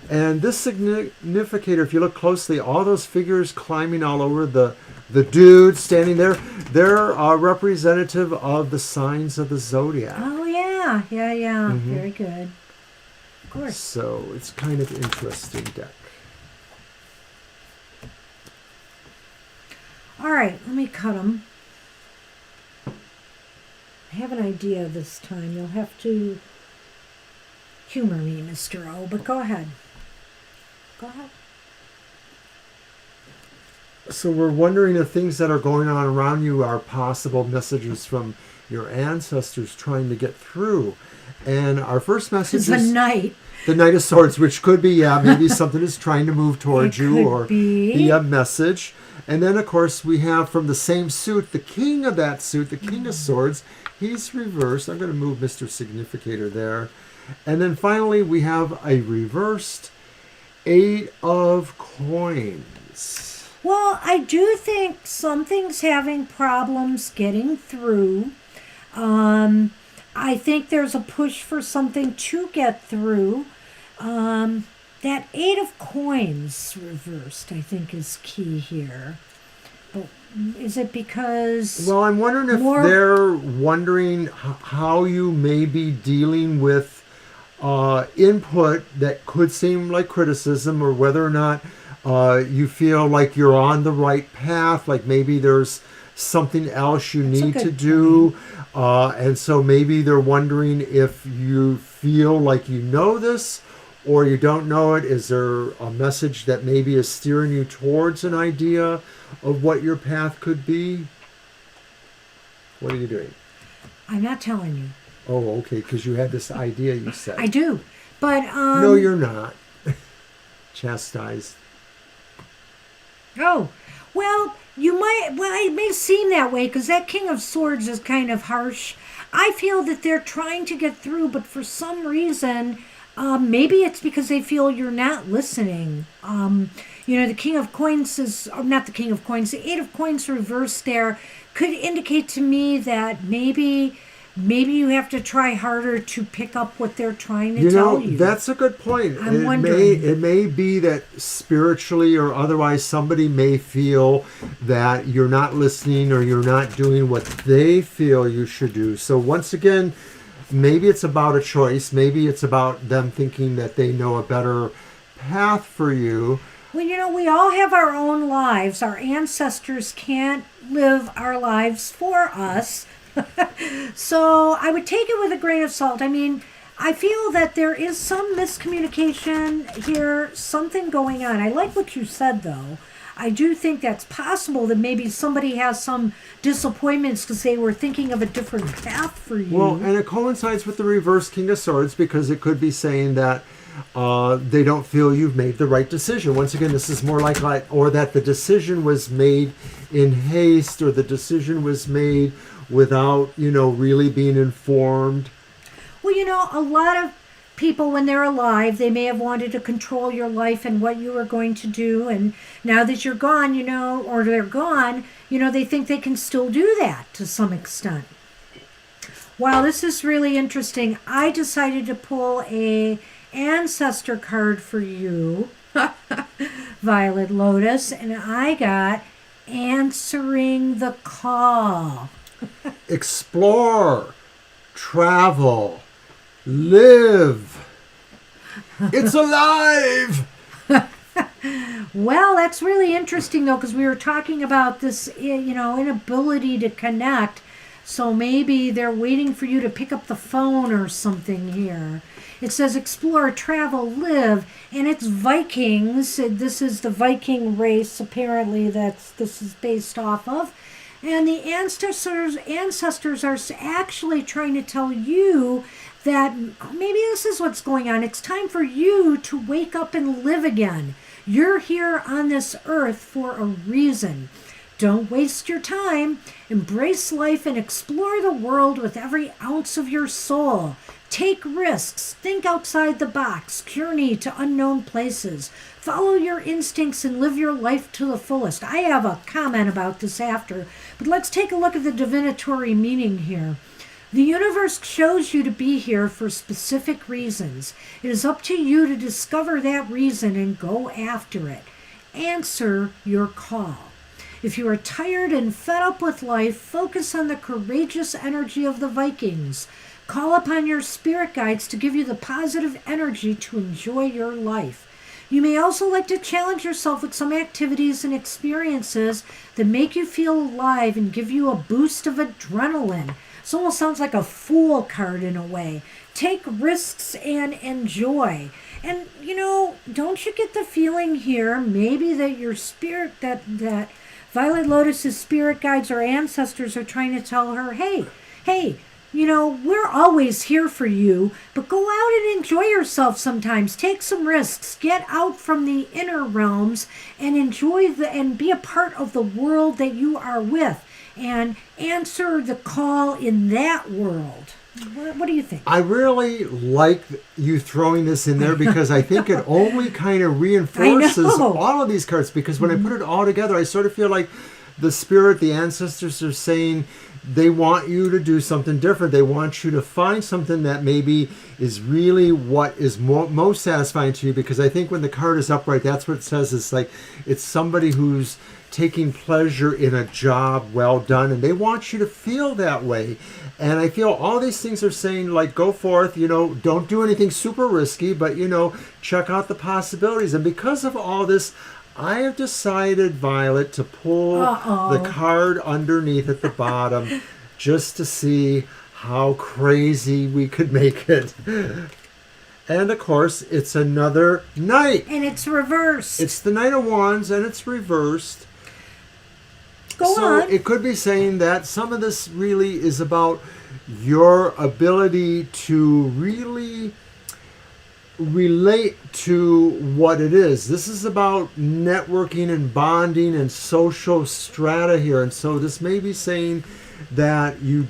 And this significator, if you look closely, all those figures climbing all over the dude standing there, they're representative of the signs of the zodiac. Oh, yeah. Yeah, yeah. Mm-hmm. Very good. Of course. So it's kind of interesting deck. All right, let me cut them. I have an idea this time. You'll have to humor me, Mr. O, but go ahead. Go ahead. So we're wondering if things that are going on around you are possible messages from your ancestors trying to get through. And our first message It's a is knight. the Knight of Swords, which could be, maybe something is trying to move towards It you could or be. a message. And then, of course, we have from the same suit, the king of that suit, the King of Swords. He's reversed. I'm going to move Mr. Significator there. And then finally, we have a reversed Eight of Coins. Well, I do think something's having problems getting through. I think there's a push for something to get through. That Eight of Coins reversed, I think, is key here. But is it because... Well, I'm wondering if they're wondering how you may be dealing with input that could seem like criticism, or whether or not you feel like you're on the right path, like maybe there's something else you need to do. And so maybe they're wondering if you feel like you know this or you don't know it. Is there a message that maybe is steering you towards an idea of what your path could be? What are you doing? I'm not telling you. Oh, okay, because you had this idea, you said. I do. But, No, you're not. Chastised. Oh, well, it may seem that way because that King of Swords is kind of harsh. I feel that they're trying to get through, but for some reason, maybe it's because they feel you're not listening. The King of Coins not the King of Coins, the Eight of Coins reversed there could indicate to me that maybe you have to try harder to pick up what they're trying to tell you. That's a good point. I'm wondering. It may be that spiritually or otherwise somebody may feel that you're not listening or you're not doing what they feel you should do. So once again, maybe it's about a choice. Maybe it's about them thinking that they know a better path for you. Well, we all have our own lives. Our ancestors can't live our lives for us. So I would take it with a grain of salt. I mean, I feel that there is some miscommunication here, something going on. I like what you said, though. I do think that's possible, that maybe somebody has some disappointments because they were thinking of a different path for you. Well, and it coincides with the reverse King of Swords, because it could be saying that they don't feel you've made the right decision. Once again, this is more like, or that the decision was made in haste, or the decision was made without, really being informed. Well, a lot of people, when they're alive, they may have wanted to control your life and what you were going to do. And now that you're gone, or they're gone, they think they can still do that to some extent. Wow, this is really interesting. I decided to pull a ancestor card for you, Violet Lotus, and I got Answering the Call. Explore, travel, live. It's alive. Well, that's really interesting, though, because we were talking about this, inability to connect. So maybe they're waiting for you to pick up the phone or something here. It says explore, travel, live, and it's Vikings. This is the Viking race, apparently, this is based off of. And the ancestors are actually trying to tell you that maybe this is what's going on. It's time for you to wake up and live again. You're here on this earth for a reason. Don't waste your time. Embrace life and explore the world with every ounce of your soul. Take risks. Think outside the box. Journey to unknown places. Follow your instincts and live your life to the fullest. I have a comment about this after, but let's take a look at the divinatory meaning here. The universe chose you to be here for specific reasons. It is up to you to discover that reason and go after it. Answer your call. If you are tired and fed up with life, focus on the courageous energy of the Vikings. Call upon your spirit guides to give you the positive energy to enjoy your life. You may also like to challenge yourself with some activities and experiences that make you feel alive and give you a boost of adrenaline. This almost sounds like a Fool card in a way. Take risks and enjoy. And, don't you get the feeling here maybe that your spirit, that Violet Lotus's spirit guides or ancestors are trying to tell her, hey, we're always here for you, but go out and enjoy yourself sometimes. Take some risks. Get out from the inner realms and enjoy and be a part of the world that you are with, and answer the call in that world. What do you think? I really like you throwing this in there, because I think it only kind of reinforces all of these cards, because when I put it all together, I sort of feel like the spirit, the ancestors are saying they want you to do something different. They want you to find something that maybe is really what is most satisfying to you, because I think when the card is upright, that's what it says. It's like it's somebody who's taking pleasure in a job well done, and they want you to feel that way. And I feel all these things are saying, like, go forth, don't do anything super risky, but, check out the possibilities. And because of all this, I have decided, Violet, to pull the card underneath at the bottom just to see how crazy we could make it. And, of course, it's another Knight. And it's reversed. It's the Knight of Wands, and it's reversed. Go on. So it could be saying that some of this really is about your ability to really relate to what it is. This is about networking and bonding and social strata here. And so this may be saying that you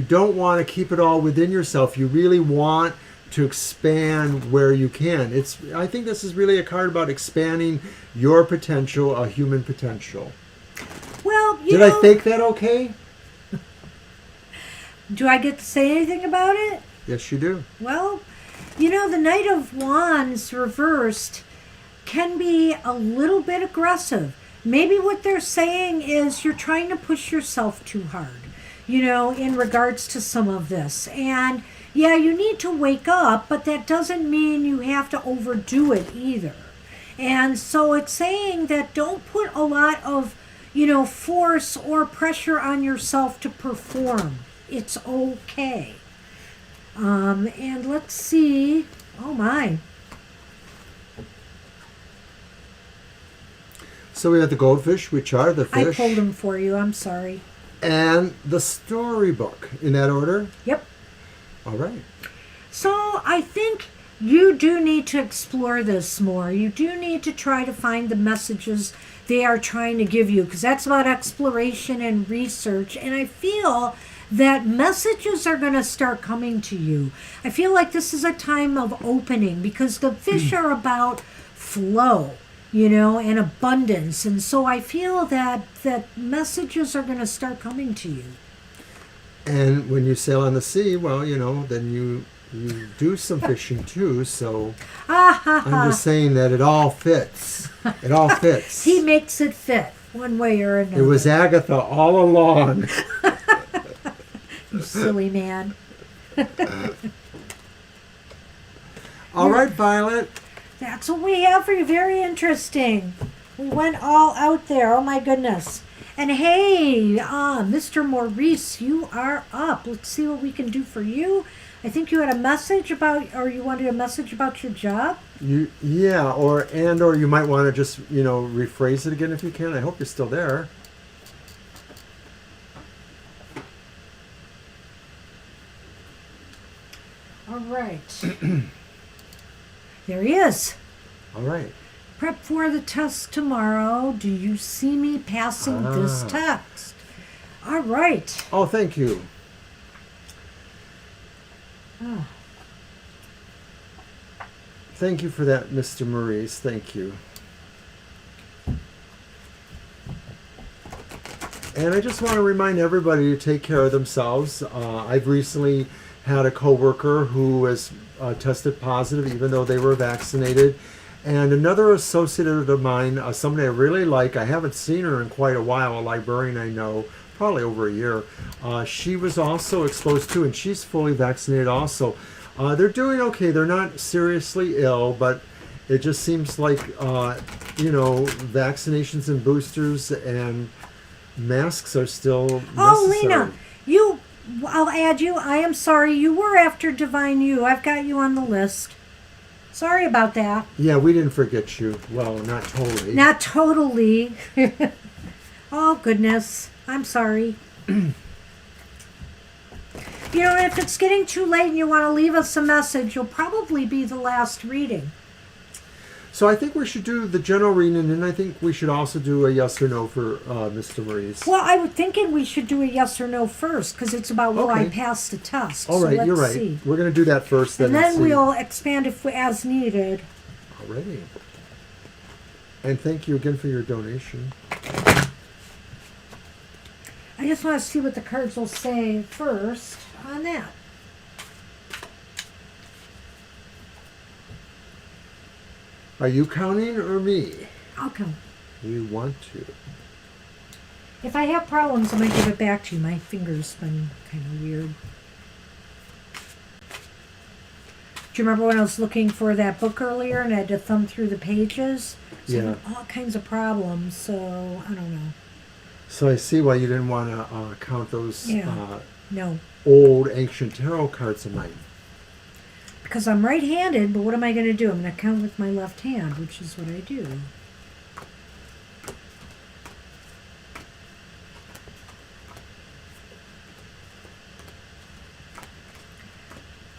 don't want to keep it all within yourself. You really want to expand where you can. I think this is really a card about expanding your potential, a human potential. Well, Did I think that okay? Do I get to say anything about it? Yes, you do. Well, the Knight of Wands reversed can be a little bit aggressive. Maybe what they're saying is you're trying to push yourself too hard, in regards to some of this. And yeah, you need to wake up, but that doesn't mean you have to overdo it either. And so it's saying that don't put a lot of force or pressure on yourself to perform. It's okay. And let's see. Oh my. So we have the goldfish, which are the I fish. pulled them for you. I'm sorry. And the storybook. In that order? Yep. All right. So I think you do need to explore this more. You do need to try to find the messages they are trying to give you, because that's about exploration and research. And I feel that messages are going to start coming to you. I feel like this is a time of opening, because the fish are about flow, and abundance. And so I feel that messages are going to start coming to you. And when you sail on the sea, well, then you do some fishing too. So I'm just saying that it all fits. It all fits. He makes it fit one way or another. It was Agatha all along. You silly man. All right, Violet. That's what we have for you. Very interesting. We went all out there. Oh, my goodness. And hey, Mr. Maurice, you are up. Let's see what we can do for you. I think you had a message or you wanted a message about your job? Or you might want to just, rephrase it again if you can. I hope you're still there. All right. There he is. All right. Prep for the test tomorrow. Do you see me passing this test? All right. Oh, thank you. Oh. Thank you for that, Mr. Maurice. Thank you. And I just want to remind everybody to take care of themselves. I've recently had a coworker who was tested positive, even though they were vaccinated. And another associate of mine, somebody I really like, I haven't seen her in quite a while, a librarian I know, probably over a year. She was also exposed to, and she's fully vaccinated also. They're doing okay. They're not seriously ill, but it just seems like, vaccinations and boosters and masks are still necessary. Oh, Lena, I'll add you. I am sorry. You were after Divine You. I've got you on the list. Sorry about that. Yeah, we didn't forget you. Well, not totally. Not totally. Oh, goodness. I'm sorry. If it's getting too late and you want to leave us a message, you'll probably be the last reading. So I think we should do the general reading, and I think we should also do a yes or no for Mr. Maurice. Well, I was thinking we should do a yes or no first, because it's about will I pass the test. All right, so you're right. See. We're going to do that first. And then see. we'll expand as needed. Alrighty. And thank you again for your donation. I just want to see what the cards will say first on that. Are you counting or me? I'll count. You want to. If I have problems, I might give it back to you. My finger's been kind of weird. Do you remember when I was looking for that book earlier and I had to thumb through the pages? So I had all kinds of problems, so I don't know. So I see why you didn't want to count those No. old ancient tarot cards of mine. Because I'm right-handed, but what am I going to do? I'm going to count with my left hand, which is what I do.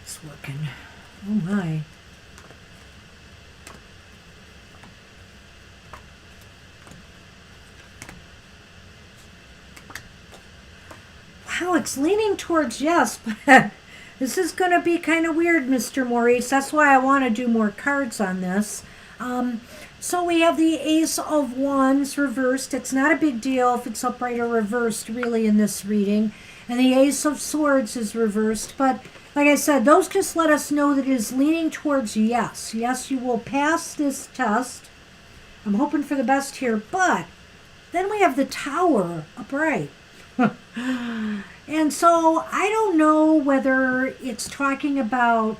It's working. Oh my. Wow, it's leaning towards yes, but this is going to be kind of weird, Mr. Maurice. That's why I want to do more cards on this. So we have the Ace of Wands reversed. It's not a big deal if it's upright or reversed, really, in this reading. And the Ace of Swords is reversed. But like I said, those just let us know that it is leaning towards yes. Yes, you will pass this test. I'm hoping for the best here. But then we have the Tower upright. And so I don't know whether it's talking about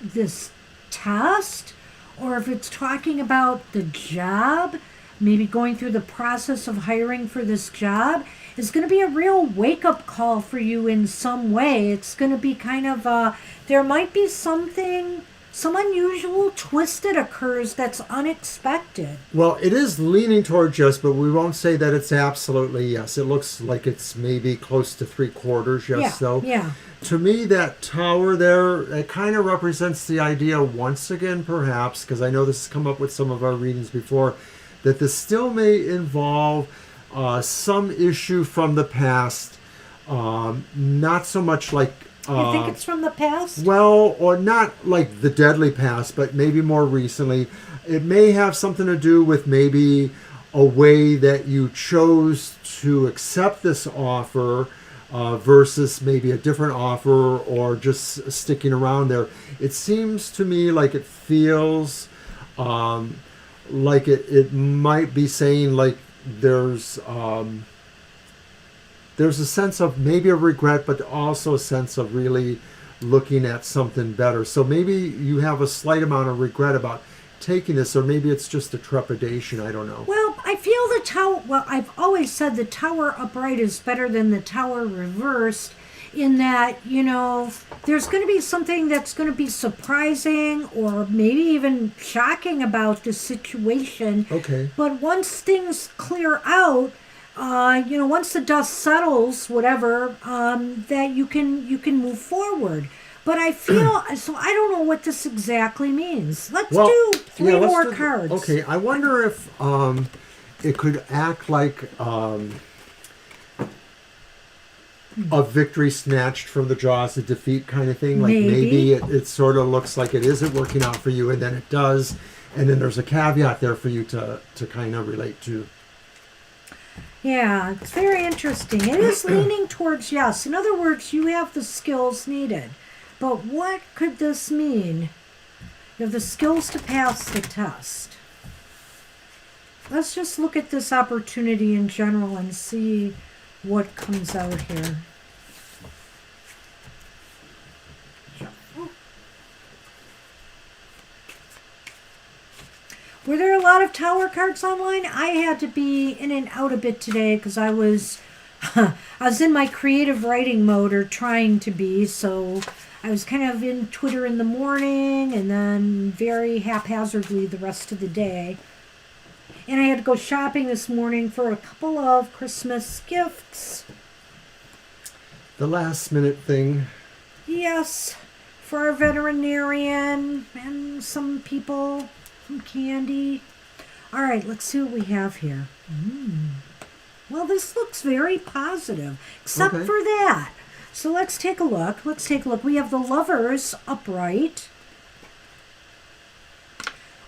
this test or if it's talking about the job, maybe going through the process of hiring for this job. It's going to be a real wake-up call for you in some way. It's going to be kind of, there might be something some unusual twist that occurs that's unexpected. Well, it is leaning towards yes, but we won't say that it's absolutely yes. It looks like it's maybe close to 3/4 yes, though. Yeah. To me, that tower there, it kind of represents the idea once again, perhaps, because I know this has come up with some of our readings before, that this still may involve some issue from the past, not so much like... You think it's from the past? Well, or not like the deadly past, but maybe more recently. It may have something to do with maybe a way that you chose to accept this offer versus maybe a different offer or just sticking around there. It seems to me like it feels like it might be saying like there's a sense of maybe a regret, but also a sense of really looking at something better. So maybe you have a slight amount of regret about taking this, or maybe it's just a trepidation. I don't know. Well, I feel the tower, well, I've always said the tower upright is better than the tower reversed, in that, you know, there's going to be something that's going to be surprising or maybe even shocking about the situation. Okay. But once things clear out, you know, once the dust settles, whatever, that you can move forward. But I feel so. I don't know what this exactly means. Let's do three more cards. Okay, I wonder if it could act like a victory snatched from the jaws of defeat kind of thing. Like maybe it sort of looks like it isn't working out for you, and then it does, and then there's a caveat there for you to kind of relate to. Yeah, it's very interesting. It is leaning towards yes. In other words, you have the skills needed. But what could this mean? You have the skills to pass the test. Let's just look at this opportunity in general and see what comes out here. Were there a lot of tower cards online? I had to be in and out a bit today because I was in my creative writing mode, or trying to be, so I was kind of in Twitter in the morning and then very haphazardly the rest of the day. And I had to go shopping this morning for a couple of Christmas gifts. The last minute thing. Yes, for our veterinarian and some people, some candy. All right, let's see what we have here. Well, this looks very positive, except for that. So let's take a look. We have the Lovers upright.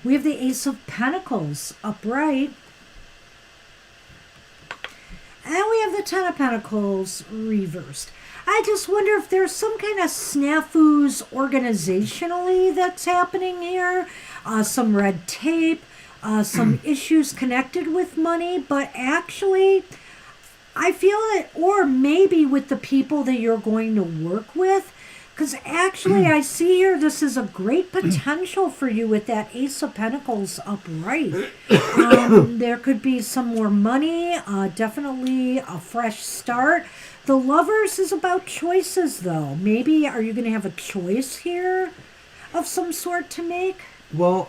We have the Ace of Pentacles upright. And we have the Ten of Pentacles reversed. I just wonder if there's some kind of snafus organizationally that's happening here. Some red tape, some issues connected with money, but actually I feel that, or maybe with the people that you're going to work with, because actually I see here this is a great potential for you with that Ace of Pentacles upright. There could be some more money, definitely a fresh start. The Lovers is about choices, though. Maybe are you going to have a choice here of some sort to make? Well,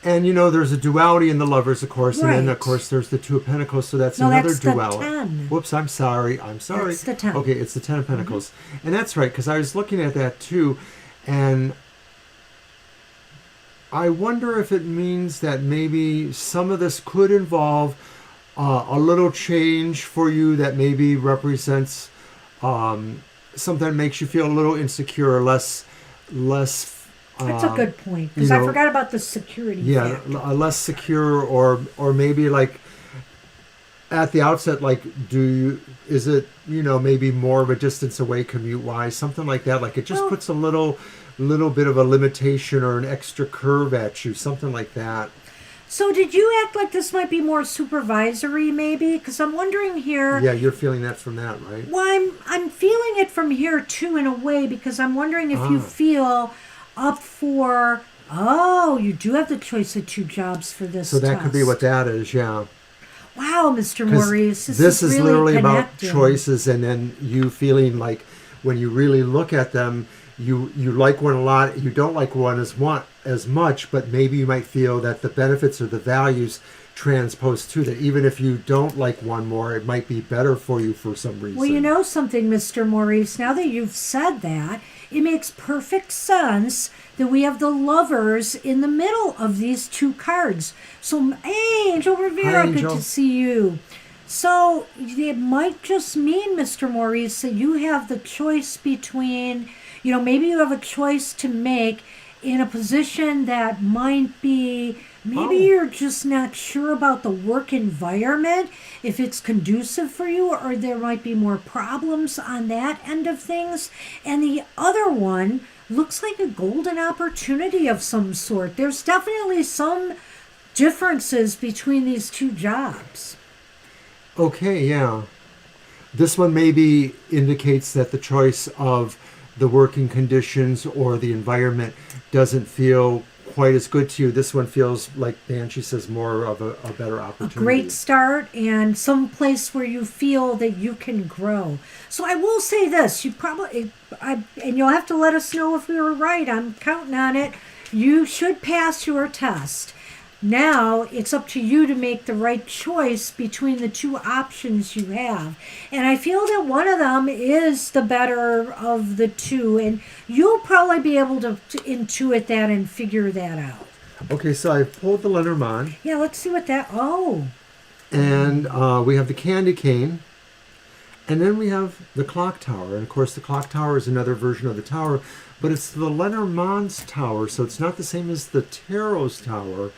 and you know, there's a duality in the Lovers, of course, and then of course there's the Two of Pentacles, so that's another duality. The 10. Whoops, I'm sorry. It's the 10. Okay, it's the Ten of Pentacles. And that's right, because I was looking at that too, and I wonder if it means that maybe some of this could involve a little change for you that maybe represents something that makes you feel a little insecure, less that's a good point, because I forgot about the security factor. Less secure, or maybe like at the outset, like is it maybe more of a distance away commute wise, something like that, like it just puts a little bit of a limitation or an extra curve at you, something like that. So did you act like this might be more supervisory, maybe? Because I'm wondering here. Yeah, you're feeling that from that, right? Well, I'm feeling it from here too, in a way, because I'm wondering if you feel up for, you do have the choice of 2 jobs for this So that test. could be what that is, yeah. Wow, Mr. Maurice, this is really literally connected. about choices, and then you feeling like when you really look at them, you like one a lot, you don't like one as much, but maybe you might feel that the benefits or the values transpose to that. Even if you don't like one more, it might be better for you for some reason. Well, you know something, Mr. Maurice, now that you've said that, it makes perfect sense that we have the lovers in the middle of these two cards. So, hey, Angel Rivera, Hi, Angel. good to see you. So, it might just mean, Mr. Maurice, that you have the choice between, maybe you have a choice to make in a position that might be, maybe you're just not sure about the work environment, if it's conducive for you, or there might be more problems on that end of things. And the other one looks like a golden opportunity of some sort. There's definitely some differences between these two jobs. Okay, yeah. This one maybe indicates that the choice of the working conditions or the environment doesn't feel quite as good to you. This one feels like Banshee says more of a better opportunity. A great start and some place where you feel that you can grow. So I will say this, and you'll have to let us know if we were right. I'm counting on it. You should pass your test. Now it's up to you to make the right choice between the two options you have. And I feel that one of them is the better of the two. And you'll probably be able to intuit that and figure that out. Okay, so I've pulled the Lenormand. Yeah, let's see what that... Oh. And we have the Candy Cane. And then we have the Clock Tower. And of course, the Clock Tower is another version of the tower. But it's the Lenormand's tower, so it's not the same as the Tarot's tower.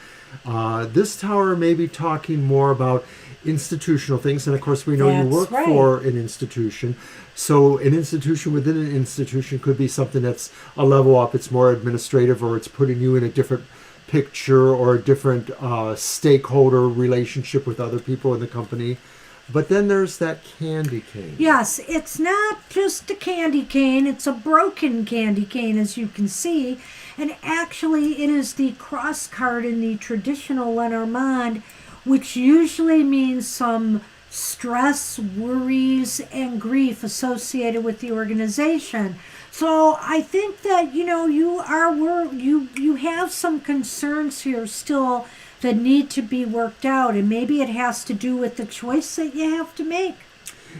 This tower may be talking more about institutional things, and of course we know you work for an institution. So an institution within an institution could be something that's a level up, it's more administrative, or it's putting you in a different picture or a different stakeholder relationship with other people in the company. But then there's that candy cane. Yes, it's not just a candy cane, it's a broken candy cane, as you can see. And actually, it is the cross card in the traditional Lenormand, which usually means some stress, worries, and grief associated with the organization. So I think that, you have some concerns here still that need to be worked out, and maybe it has to do with the choice that you have to make.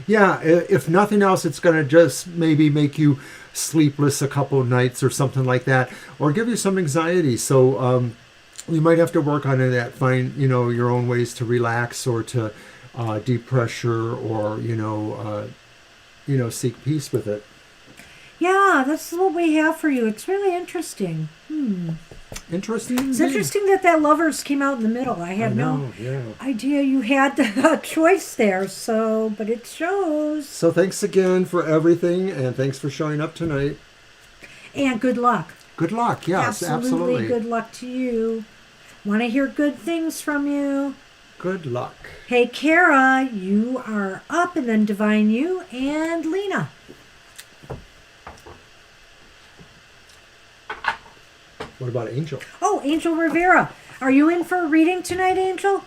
Yeah, if nothing else, it's going to just maybe make you sleepless a couple of nights or something like that, or give you some anxiety. So you might have to work on it, find your own ways to relax or to depressure or seek peace with it. Yeah, that's what we have for you. It's really interesting. Interesting. It's interesting that lovers came out in the middle. I had no idea you had a choice there. But it shows. So thanks again for everything, and thanks for showing up tonight. And good luck. Good luck. Yes, absolutely. Good luck to you. Want to hear good things from you. Good luck. Hey, Kara, you are up, and then Divine You and Lena. What about Angel? Oh, Angel Rivera. Are you in for a reading tonight, Angel?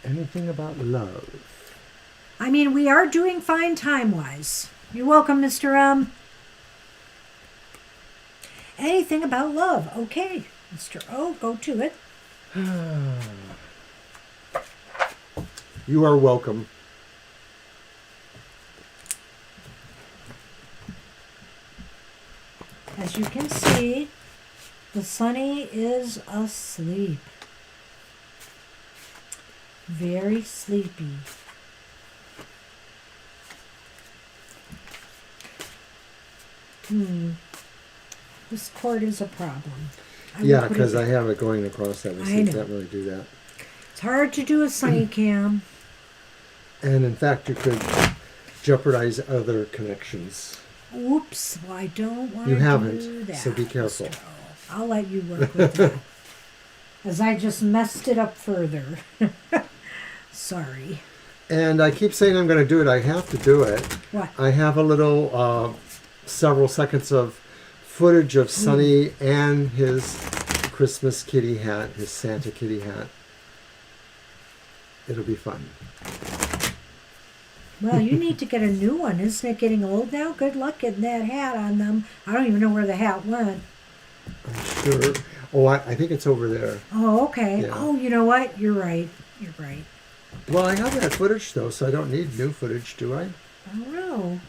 Anything about love? I mean, we are doing fine time-wise. You're welcome, Mr. M. Anything about love. Okay, Mr. O, go to it. You are welcome. As you can see, the Sunny is asleep. Very sleepy. This cord is a problem. Yeah, because I have it going across that. I know. Can't really do that. It's hard to do a Sunny cam. And in fact, you could jeopardize other connections. Oops, well, I don't want to do that. You haven't, so be careful. Mr. O. I'll let you work with that. As I just messed it up further. Sorry. And I keep saying I'm going to do it. I have to do it. What? I have a little, several seconds of footage of Sonny and his Christmas kitty hat, his Santa kitty hat. It'll be fun. Well, you need to get a new one. Isn't it getting old now? Good luck getting that hat on them. I don't even know where the hat went. I'm sure. Oh, I think it's over there. Oh, okay. Yeah. Oh, you know what? You're right. You're right. Well, I have that footage, though, so I don't need new footage, do I? I don't know.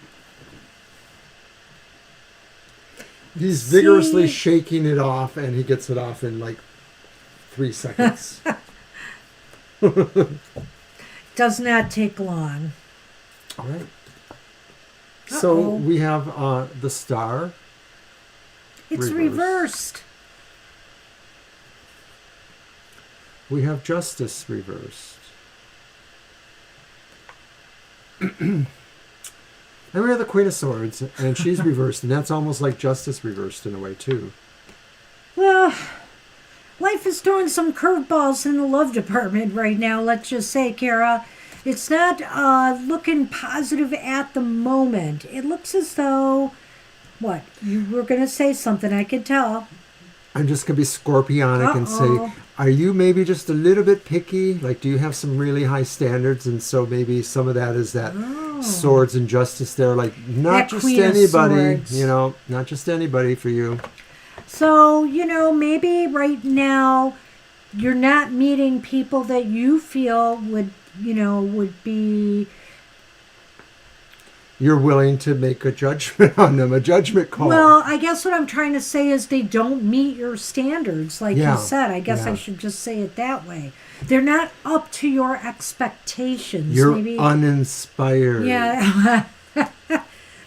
He's vigorously See? shaking it off, and he gets it off in like 3 seconds. Does not take long. All right. So Uh-oh. we have the star. It's reversed. We have justice reversed. And we have the Queen of Swords, and she's reversed, and that's almost like justice reversed in a way, too. Well, life is throwing some curveballs in the love department right now, let's just say, Kara. It's not looking positive at the moment. It looks as though... What? You were going to say something, I could tell. I'm just going to be scorpionic and say, are you maybe just a little bit picky? Like, do you have some really high standards? And so maybe some of that is that swords and justice there. Like, not That just Queen of anybody, Swords. you know, not just anybody for you. So, maybe right now you're not meeting people that you feel would be... You're willing to make a judgment on them, a judgment call. Well, I guess what I'm trying to say is they don't meet your standards, like Yeah. you said. I guess I should just say it that way. They're not up to your expectations. You're Maybe, uninspired. yeah,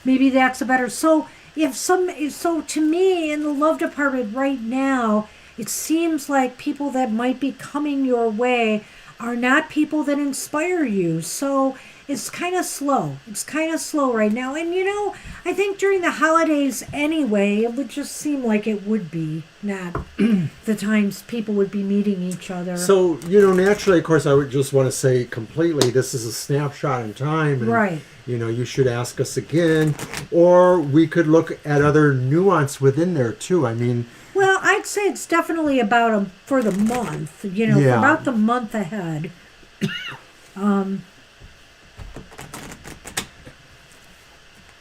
maybe that's a better. So to me, in the love department right now, it seems like people that might be coming your way are not people that inspire you. So it's kind of slow. It's kind of slow right now. And, I think during the holidays anyway, it would just seem like it would be not the times people would be meeting each other. So, naturally, of course, I would just want to say completely, this is a snapshot in time. And, Right. You should ask us again. Or we could look at other nuance within there, too. I mean... Well, I'd say it's definitely for the month, for about the month ahead.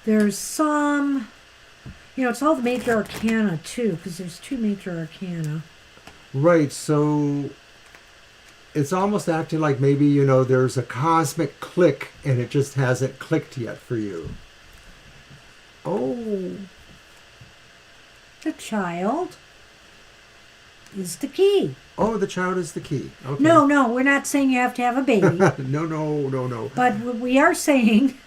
There's some, it's all the major arcana too, because there's 2 major arcana. Right, so it's almost acting like maybe, there's a cosmic click and it just hasn't clicked yet for you. Oh. The child is the key. Oh, the child is the key. Okay. No, we're not saying you have to have a baby. No. But what we are saying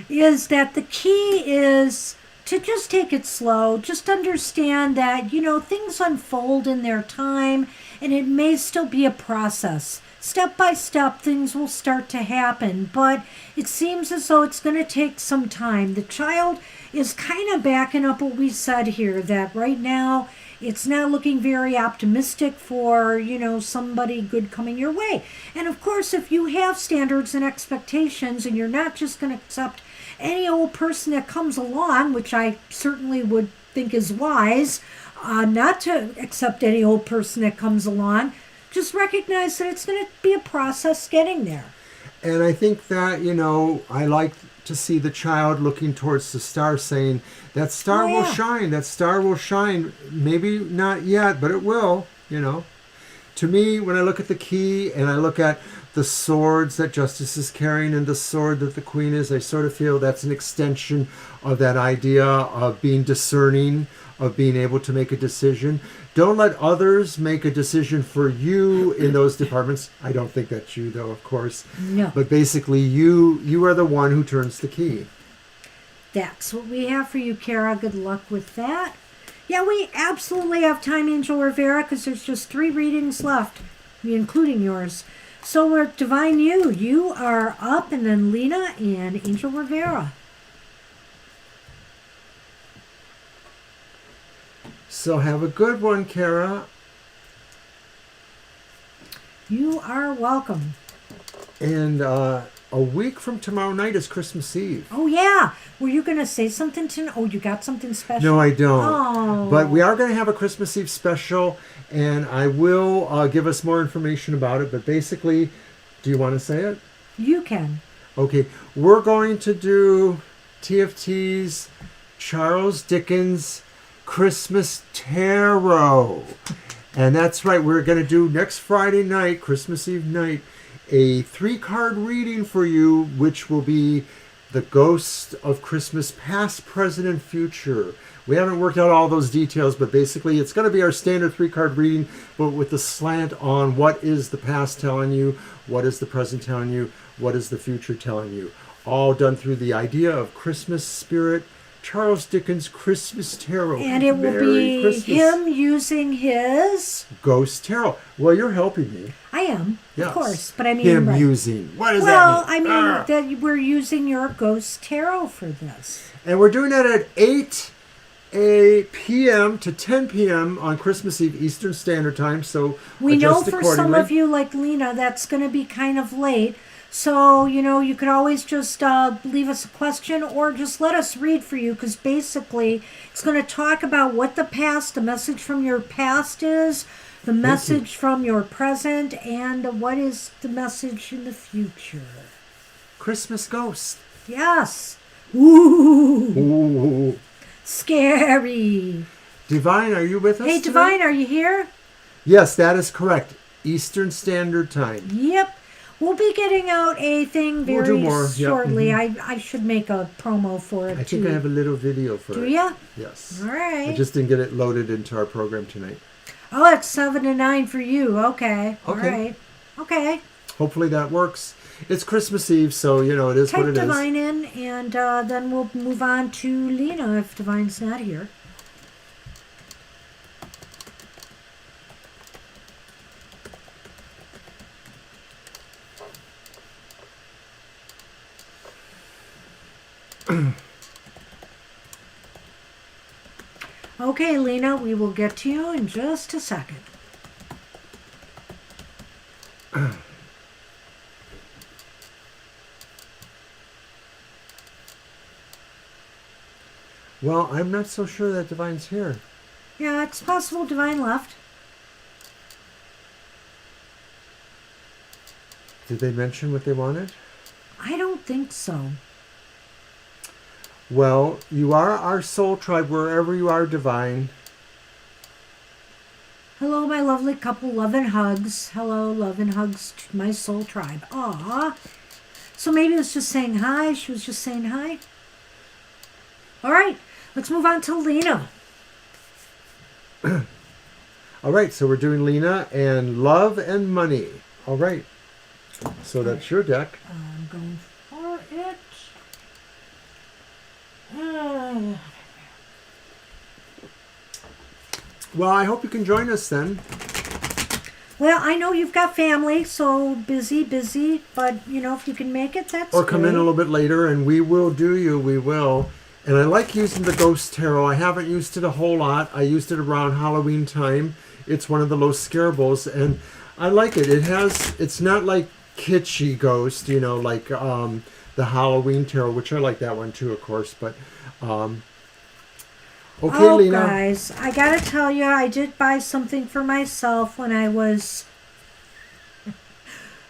is that the key is to just take it slow. Just understand that, things unfold in their time, and it may still be a process. Step by step, things will start to happen, but it seems as though it's going to take some time. The child is kind of backing up what we said here, that right now it's not looking very optimistic for, somebody good coming your way. And of course, if you have standards and expectations and you're not just going to accept any old person that comes along, which I certainly would think is wise, not to accept any old person that comes along, just recognize that it's going to be a process getting there. And I think that, I like to see the child looking towards the star saying, that star will shine, that star will shine. Maybe not yet, but it will, To me, when I look at the key and I look at the swords that Justice is carrying and the sword that the Queen is, I sort of feel that's an extension of that idea of being discerning, of being able to make a decision. Don't let others make a decision for you in those departments. I don't think that's you, though, of course. No. But basically, you are the one who turns the key. That's what we have for you, Kara. Good luck with that. Yeah, we absolutely have time, Angel Rivera, because there's just 3 readings left, including yours. So we're Divine You are up, and then Lena and Angel Rivera. So have a good one, Kara. You are welcome. And a week from tomorrow night is Christmas Eve. Oh, yeah. Were you going to say something tonight? Oh, you got something special? No, I don't. Oh. But we are going to have a Christmas Eve special, and I will give us more information about it. But basically, do you want to say it? You can. Okay, we're going to do TFT's Charles Dickens Christmas Tarot. And that's right, we're going to do next Friday night, Christmas Eve night, a 3-card reading for you, which will be the ghost of Christmas past, present, and future. We haven't worked out all those details, but basically it's going to be our standard 3-card reading, but with the slant on what is the past telling you, what is the present telling you, what is the future telling you. All done through the idea of Christmas spirit, Charles Dickens Christmas Tarot. And it will be Christmas. him using his... Ghost Tarot. Well, you're helping me. I am, Yes. of course. But I mean... Him right. using. What does Well, that I mean? mean that we're using your Ghost Tarot for this. And we're doing that at 8 p.m. to 10 p.m. on Christmas Eve Eastern Standard Time. So We know adjust for some accordingly. of you, like Lena, that's going to be kind of late. So, you could always just leave us a question or just let us read for you, because basically it's going to talk about what the past, the message from your past is, the message from your present, and what is the message in the future. Christmas Ghost. Yes. Ooh. Ooh. Scary. Divine, are you with us Hey, today? Divine, are you here? Yes, that is correct. Eastern Standard Time. Yep. We'll be getting out a thing We'll very do more, yep, shortly. I should make a promo for it I too. think I have a little video for Do it. ya? Yes. All right. I just didn't get it loaded into our program tonight. Oh, it's 7 to 9 for you. Okay. All Okay. right. Okay. Hopefully that works. It's Christmas Eve, so, it is Type what it is. Divine in, and then we'll move on to Lena if Divine's not here. Okay, Lena, we will get to you in just a second. Well, I'm not so sure that Divine's here. Yeah, it's possible Divine left. Did they mention what they wanted? I don't think so. Well, you are our soul tribe wherever you are, Divine. Hello, my lovely couple. Love and hugs. Hello, love and hugs to my soul tribe. Aw. So maybe it was just saying hi. She was just saying hi. All right. Let's move on to Lena. All right, so we're doing Lena and Love and Money. All right. So that's your deck. I'm going for it. Well, I hope you can join us then. Well, I know you've got family, so busy, but, if you can make it, that's Or come in a great. little bit later, and we will do you. We will. And I like using the Ghost Tarot. I haven't used it a whole lot. I used it around Halloween time. It's one of the low scarables, and I like it. It's not like kitschy ghost, like the Halloween Tarot, which I like that one too, of course. But okay, Oh, Lena. guys, I gotta tell you, I did buy something for myself when I was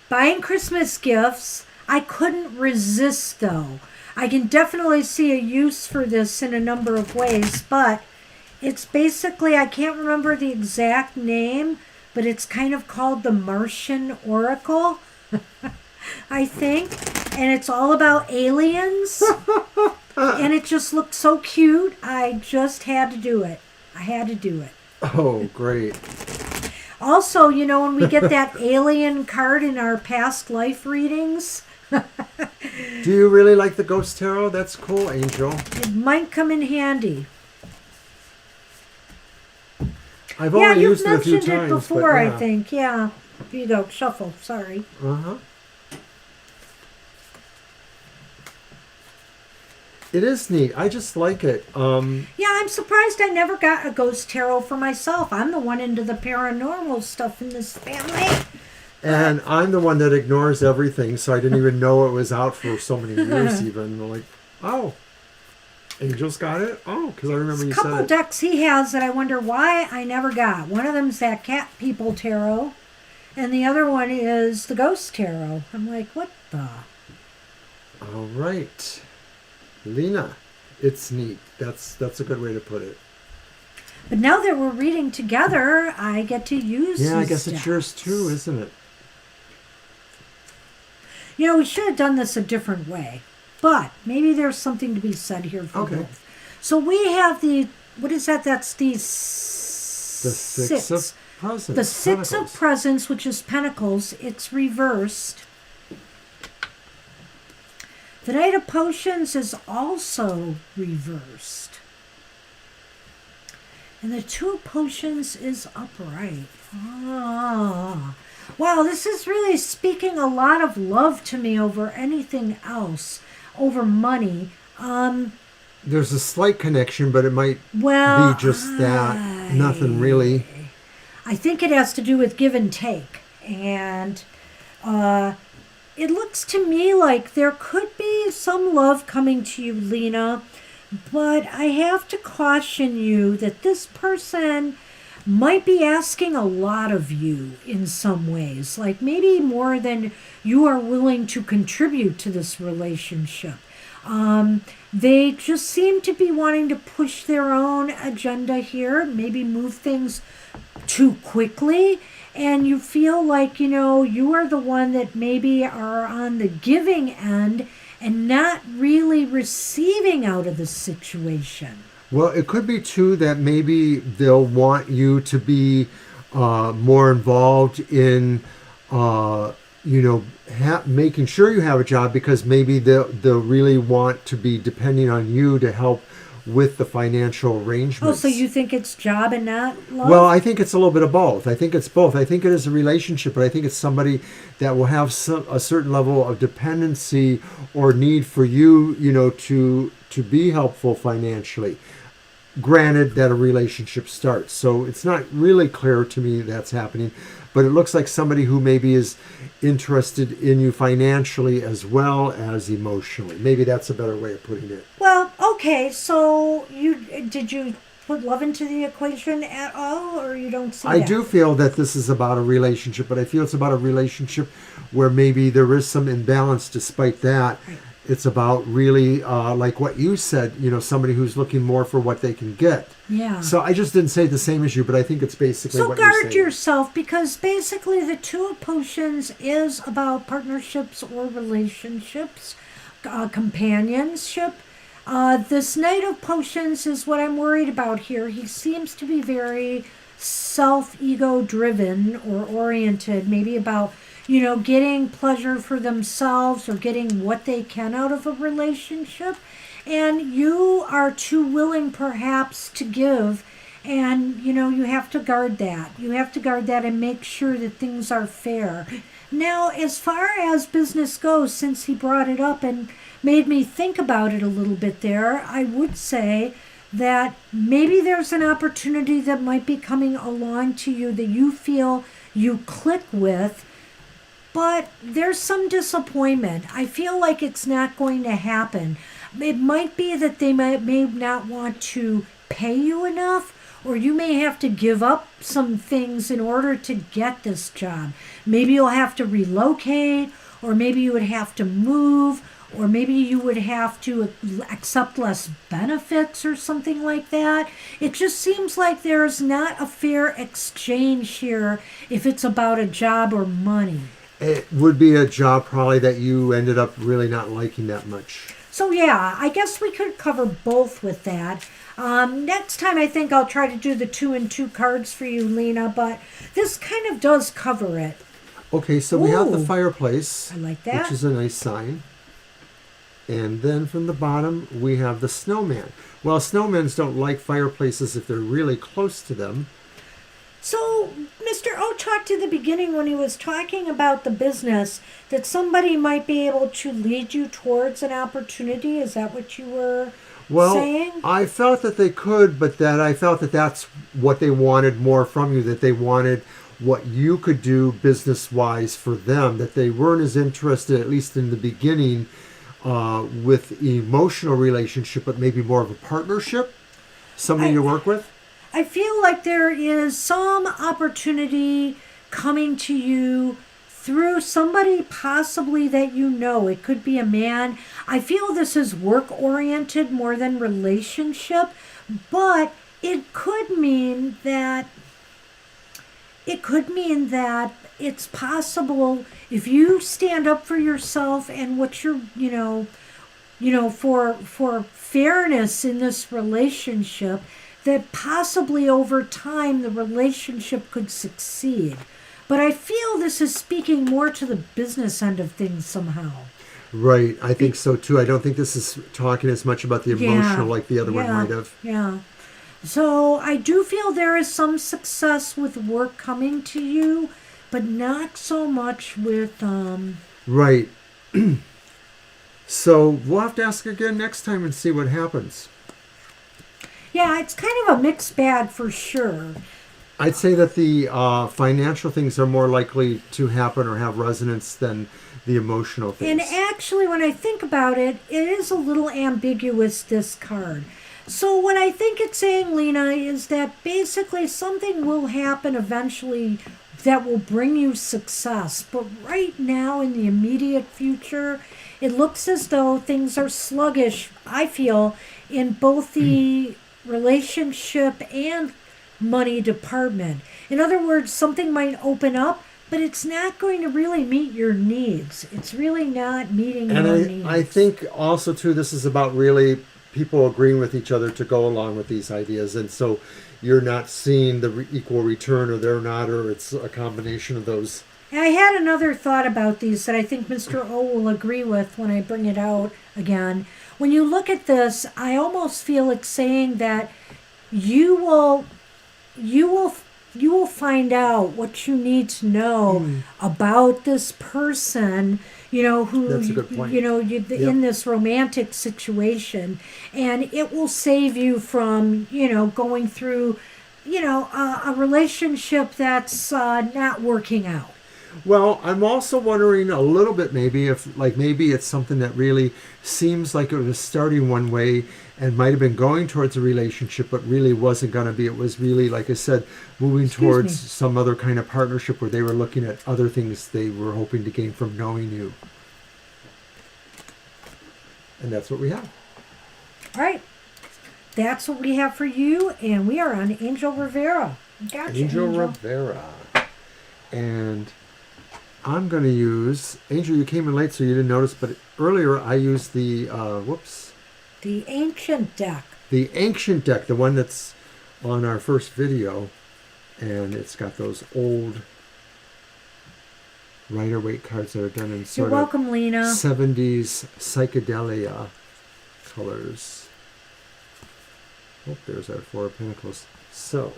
buying Christmas gifts. I couldn't resist, though. I can definitely see a use for this in a number of ways, but it's basically, I can't remember the exact name, but it's kind of called the Martian Oracle, I think. And it's all about aliens. And it just looked so cute. I just had to do it. I had to do it. Oh, great. Also, when we get that alien card in our past life readings, Do you really like the Ghost Tarot? That's cool, Angel. it might come in handy. I've Yeah, only you've used it a few mentioned times. it before, but yeah. I think. Yeah. Here you go. Shuffle. Sorry. Uh-huh. It is neat. I just like it. Yeah, I'm surprised I never got a ghost tarot for myself. I'm the one into the paranormal stuff in this family. And I'm the one that ignores everything, so I didn't even know it was out for so many years even. Like, oh, Angel's got it? Oh, because I remember you There's a said couple it. decks he has that I wonder why I never got. One of them's that Cat People Tarot, and the other one is the Ghost Tarot. I'm like, what the? All right. Lena, it's neat. That's a good way to put it. But now that we're reading together, I get to use Yeah, I these guess it's decks. yours too, isn't it? You know, we should have done this a different way. But maybe there's something to be said here for Okay. both. So we have the, what is that? That's the The Six of Presents. The Six Pentacles. of Presents, which is Pentacles. It's reversed. The Knight of Potions is also reversed. And the Two of Potions is upright. Ah. Wow, this is really speaking a lot of love to me over anything else, over money. There's a slight connection, but it might Well, be just that. Nothing really. I think it has to do with give and take. And it looks to me like there could be some love coming to you, Lena. But I have to caution you that this person might be asking a lot of you in some ways. Like maybe more than you are willing to contribute to this relationship. They just seem to be wanting to push their own agenda here, maybe move things too quickly, and you feel like, you know, you are the one that maybe are on the giving end and not really receiving out of the situation. Well, it could be too that maybe they'll want you to be more involved in, making sure you have a job, because maybe they'll really want to be depending on you to help with the financial Oh, arrangements. so you think it's job and not love? Well, I think it's a little bit of both. I think it's both. I think it is a relationship, but I think it's somebody that will have a certain level of dependency or need for you, to be helpful financially. Granted that a relationship starts. So it's not really clear to me that's happening, but it looks like somebody who maybe is interested in you financially as well as emotionally. Maybe that's a better way of putting it. Well, okay, so did you put love into the equation at all, or you don't see I that? do feel that this is about a relationship, but I feel it's about a relationship where maybe there is some imbalance despite that. Right. It's about really, like what you said, somebody who's looking more for what they can get. Yeah. So I just didn't say the same as you, but I think it's basically So what you're guard saying. yourself, because basically the Two of Potions is about partnerships or relationships, companionship. This Knight of Potions is what I'm worried about here. He seems to be very self-ego driven or oriented, maybe about, getting pleasure for themselves or getting what they can out of a relationship. And you are too willing perhaps to give, and you have to guard that. You have to guard that and make sure that things are fair. Now, as far as business goes, since he brought it up and made me think about it a little bit there, I would say that maybe there's an opportunity that might be coming along to you that you feel you click with, but there's some disappointment. I feel like it's not going to happen. It might be that they may not want to pay you enough, or you may have to give up some things in order to get this job. Maybe you'll have to relocate, or maybe you would have to move, or maybe you would have to accept less benefits or something like that. It just seems like there's not a fair exchange here if it's about a job or money. It would be a job probably that you ended up really not liking that much. So yeah, I guess we could cover both with that. Next time I think I'll try to do the 2 and 2 cards for you, Lena, but this kind of does cover it. Okay, so we have the Ooh. fireplace. I like that. Which is a nice sign. And then from the bottom, we have the snowman. Well, snowmen don't like fireplaces if they're really close to them. So, Mr. O talked in the beginning when he was talking about the business that somebody might be able to lead you towards an opportunity. Is that what you were saying? I felt that they could, but that I felt that that's what they wanted more from you, that they wanted what you could do business-wise for them, that they weren't as interested, at least in the beginning, with emotional relationship, but maybe more of a partnership, somebody to work with. I feel like there is some opportunity coming to you through somebody possibly that you know. It could be a man. I feel this is work oriented more than relationship, but it could mean that it's possible if you stand up for yourself and what you're, for fairness in this relationship, that possibly over time the relationship could succeed. But I feel this is speaking more to the business end of things somehow. Right, I think so too. I don't think this is talking as much about the emotional like the other one might have. Yeah. So I do feel there is some success with work coming to you, but not so much with Right. So we'll have to ask again next time and see what happens. Yeah, it's kind of a mixed bag for sure. I'd say that the financial things are more likely to happen or have resonance than the emotional things. And actually, when I think about it, it is a little ambiguous, this card. So what I think it's saying, Lena, is that basically something will happen eventually that will bring you success. But right now, in the immediate future, it looks as though things are sluggish, I feel, in both the relationship and money department. In other words, something might open up, but it's not going to really meet your needs. It's really not meeting your needs. I think also, too, this is about really people agreeing with each other to go along with these ideas. And so you're not seeing the equal return, or they're not, or it's a combination of those. I had another thought about these that I think Mr. O will agree with when I bring it out again. When you look at this, I almost feel it's saying that you will find out what you need to know about this person, who, That's a good point. in this romantic situation, and it will save you from, going through, a relationship that's not working out. Well, I'm also wondering a little bit maybe if maybe it's something that really seems like it was starting one way and might have been going towards a relationship, but really wasn't going to be. It was really, like I said, moving towards some other kind of partnership where they were looking at other things they were hoping to gain from knowing you. And that's what we have. All right. That's what we have for you, and we are on Angel Rivera. Gotcha, Angel Rivera. And I'm going to use, Angel, you came in late so you didn't notice, but earlier I used the, the Ancient deck. The Ancient deck, the one that's on our first video, and it's got those old Rider-Waite cards that are done in sort You're welcome, Lena. 70s psychedelia colors. Oh, there's our Four of Pentacles. So,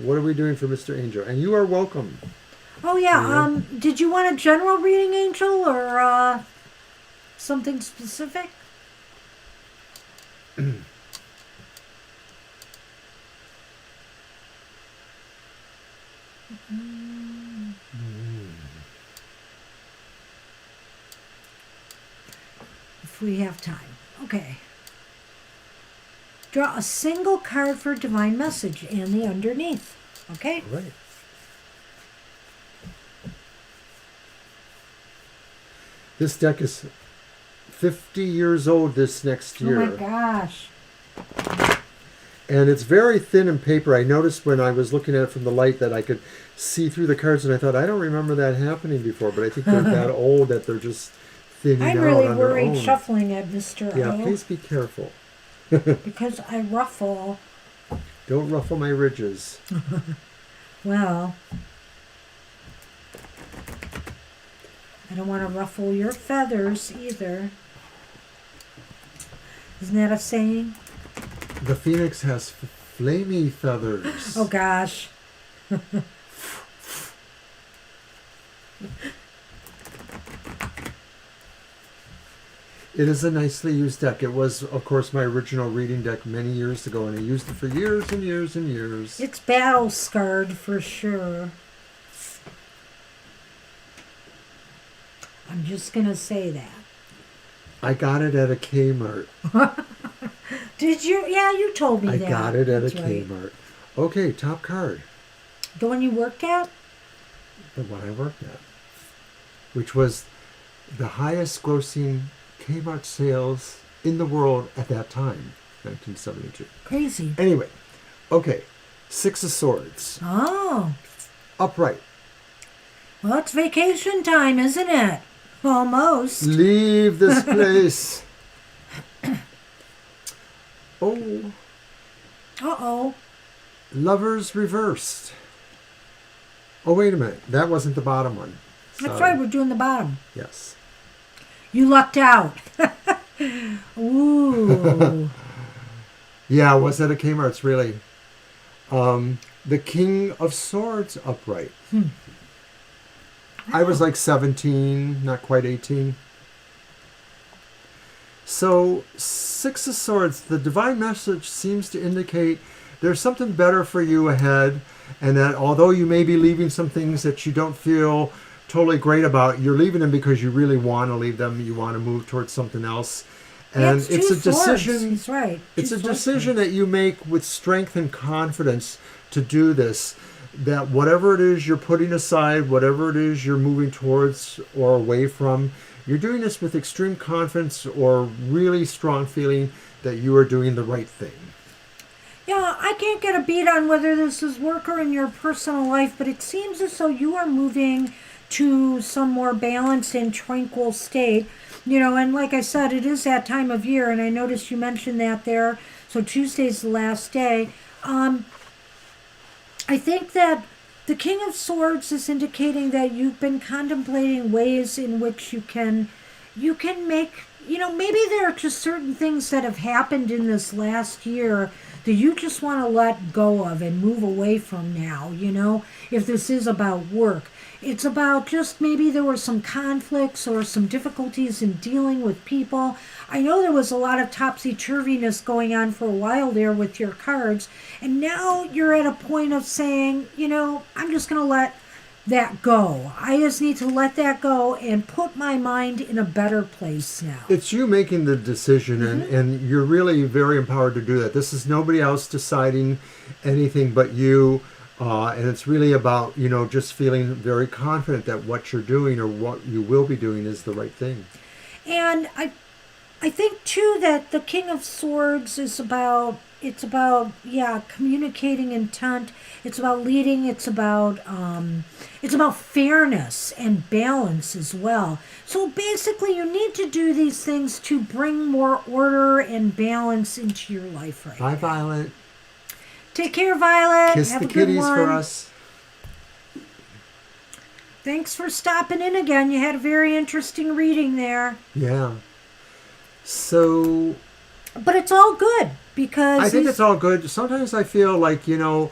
what are we doing for Mr. Angel? And you are welcome. Oh, yeah. Did you want a general reading, Angel, or something specific? If we have time. Okay. Draw a single card for divine message and the underneath. Okay? All right. This deck is 50 years old this next year. Oh my gosh. And it's very thin in paper. I noticed when I was looking at it from the light that I could see through the cards, and I thought, I don't remember that happening before, but I think they're that old that they're just thinning out on their own. I'm really worried shuffling it, Mr. Yeah, O. please be careful. Because I ruffle. Don't ruffle my ridges. Well, I don't want to ruffle your feathers either. Isn't that a saying? The phoenix has flamey feathers. Oh gosh. It is a nicely used deck. It was, of course, my original reading deck many years ago, and I used it for years and years and years. It's battle scarred for sure. I'm just going to say that. I got it at a Kmart. Did you? Yeah, you told me I that. got it at That's a right. Kmart. Okay, top card. The one you worked at? The one I worked at. which was the highest grossing Kmart sales in the world at that time, 1972. Crazy. Anyway, okay, Six of Swords. Oh. Upright. Well, it's vacation time, isn't it? Almost. Leave this place. Oh. Uh-oh. Lovers reversed. Oh, wait a minute. That wasn't the bottom one. That's right, we're doing the bottom. Yes. You lucked out. Ooh. Yeah, was that a Kmart's, really? The King of Swords upright. I was like 17, not quite 18. So, Six of Swords, the divine message seems to indicate there's something better for you ahead, and that although you may be leaving some things that you don't feel totally great about, you're leaving them because you really want to leave them. You want to move towards something else. And It's it's two a decision. swords. That's right. It's Two a swords. decision that you make with strength and confidence to do this. That whatever it is you're putting aside, whatever it is you're moving towards or away from, you're doing this with extreme confidence or really strong feeling that you are doing the right thing. Yeah, I can't get a beat on whether this is work or in your personal life, but it seems as though you are moving to some more balanced and tranquil state. You know, and like I said, it is that time of year, and I noticed you mentioned that there. So Tuesday's the last day. I think that the King of Swords is indicating that you've been contemplating ways in which you can make, you know, maybe there are just certain things that have happened in this last year that you just want to let go of and move away from now, you know, if this is about work. It's about just maybe there were some conflicts or some difficulties in dealing with people. I know there was a lot of topsy-turviness going on for a while there with your cards, and now you're at a point of saying, you know, I'm just going to let that go. I just need to let that go and put my mind in a better place now. It's you making the decision, and you're really very empowered to do that. This is nobody else deciding anything but you. And it's really about, you know, just feeling very confident that what you're doing or what you will be doing is the right thing. And I think too that the King of Swords is about, communicating intent. It's about leading. It's about fairness and balance as well. So basically you need to do these things to bring more order and balance into your life right Bye, now. Violet. Take care, Violet. Kiss Have the a good kitties one. for us. Thanks for stopping in again. You had a very interesting reading there. Yeah. So But it's all good because I think it's all good. Sometimes I feel like, you know,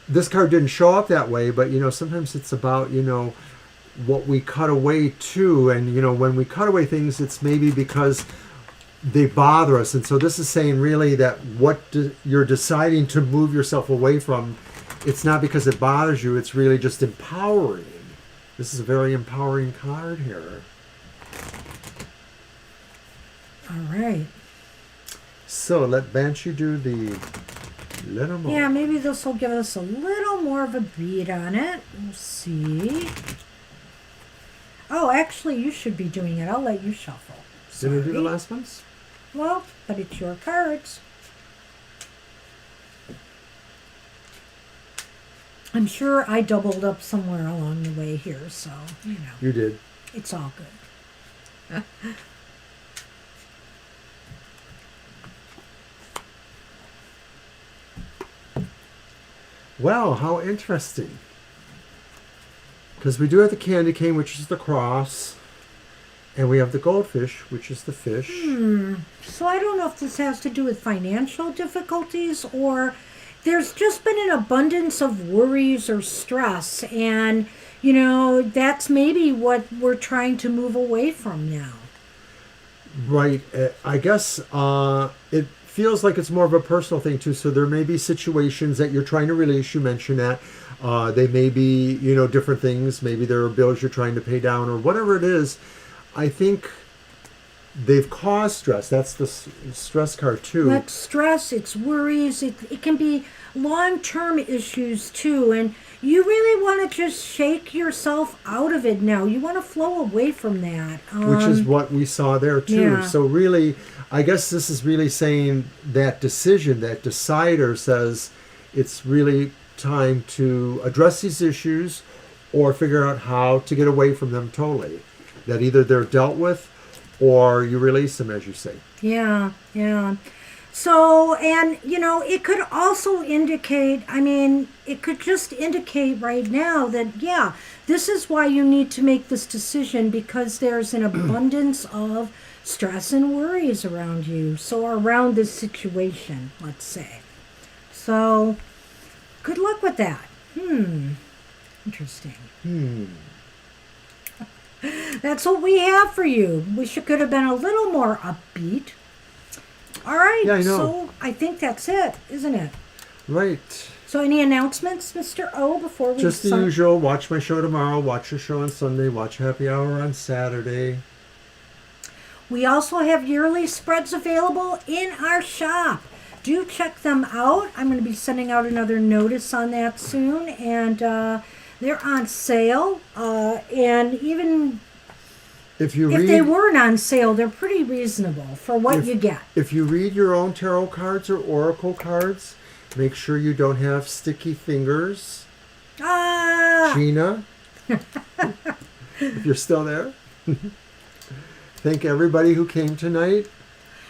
this card didn't show up that way, but, you know, sometimes it's about, you know, what we cut away to. And, you know, when we cut away things, it's maybe because they bother us. And so this is saying really that what you're deciding to move yourself away from, it's not because it bothers you. It's really just empowering. This is a very empowering card here. all right. So let Banshee do the Lenormand. Yeah, maybe this will give us a little more of a beat on it. We'll see. Oh, actually, you should be doing it. I'll let you shuffle. Did we do the Sorry. last ones? Well, but it's your cards. I'm sure I doubled up somewhere along the way here, so, you know, You did. it's all good. Wow, how interesting. Because we do have the candy cane, which is the cross. And we have the goldfish, which is the fish. So I don't know if this has to do with financial difficulties or there's just been an abundance of worries or stress. And, you know, that's maybe what we're trying to move away from now. Right. I guess it feels like it's more of a personal thing, too. So there may be situations that you're trying to release. You mentioned that. They may be, you know, different things. Maybe there are bills you're trying to pay down or whatever it is. I think they've caused stress. That's the stress card, too. That's stress, it's worries, it can be long-term issues, too. And, you really want to just shake yourself out of it now. You want to flow away from that. Which is what we saw there too. Yeah. So really, I guess this is really saying that decision, that decider says it's really time to address these issues or figure out how to get away from them totally. That either they're dealt with or you release them, as you say. Yeah, yeah. So, and, it could also indicate, it could just indicate right now that, yeah, this is why you need to make this decision, because there's an abundance of stress and worries around you. So, around this situation, let's say. So, good luck with that. Interesting. That's what we have for you. Wish it could have been a little more upbeat. All right, yeah, I know. So I think that's it, isn't it? Right. So any announcements, Mr. O, before we... Just the usual. Watch my show tomorrow. Watch your show on Sunday. Watch Happy Hour on Saturday. We also have yearly spreads available in our shop. Do check them out. I'm going to be sending out another notice on that soon. And they're on sale. And even... If they weren't on sale, they're pretty reasonable for what you get. If you read your own tarot cards or oracle cards, make sure you don't have sticky fingers. Gina, if you're still there. Thank everybody who came tonight.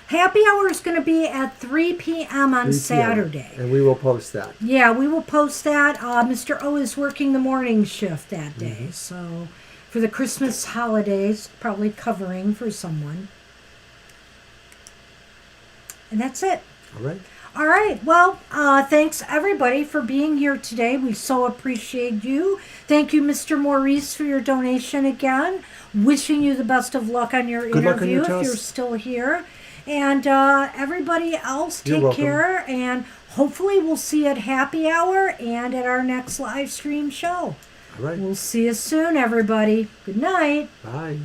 Happy hour is going to be at 3 p.m. on Saturday. And we will post that. Yeah, we will post that. Mr. O is working the morning shift that day, so... For the Christmas holidays, probably covering for someone. And that's it. All right. All right. Well, thanks everybody for being here today. We so appreciate you. Thank you, Mr. Maurice, for your donation again. Wishing you the best of luck on your interview if you're still here. And everybody else, take care. And hopefully we'll see you at Happy Hour and at our next live stream show. All right. We'll see you soon, everybody. Good night. Bye.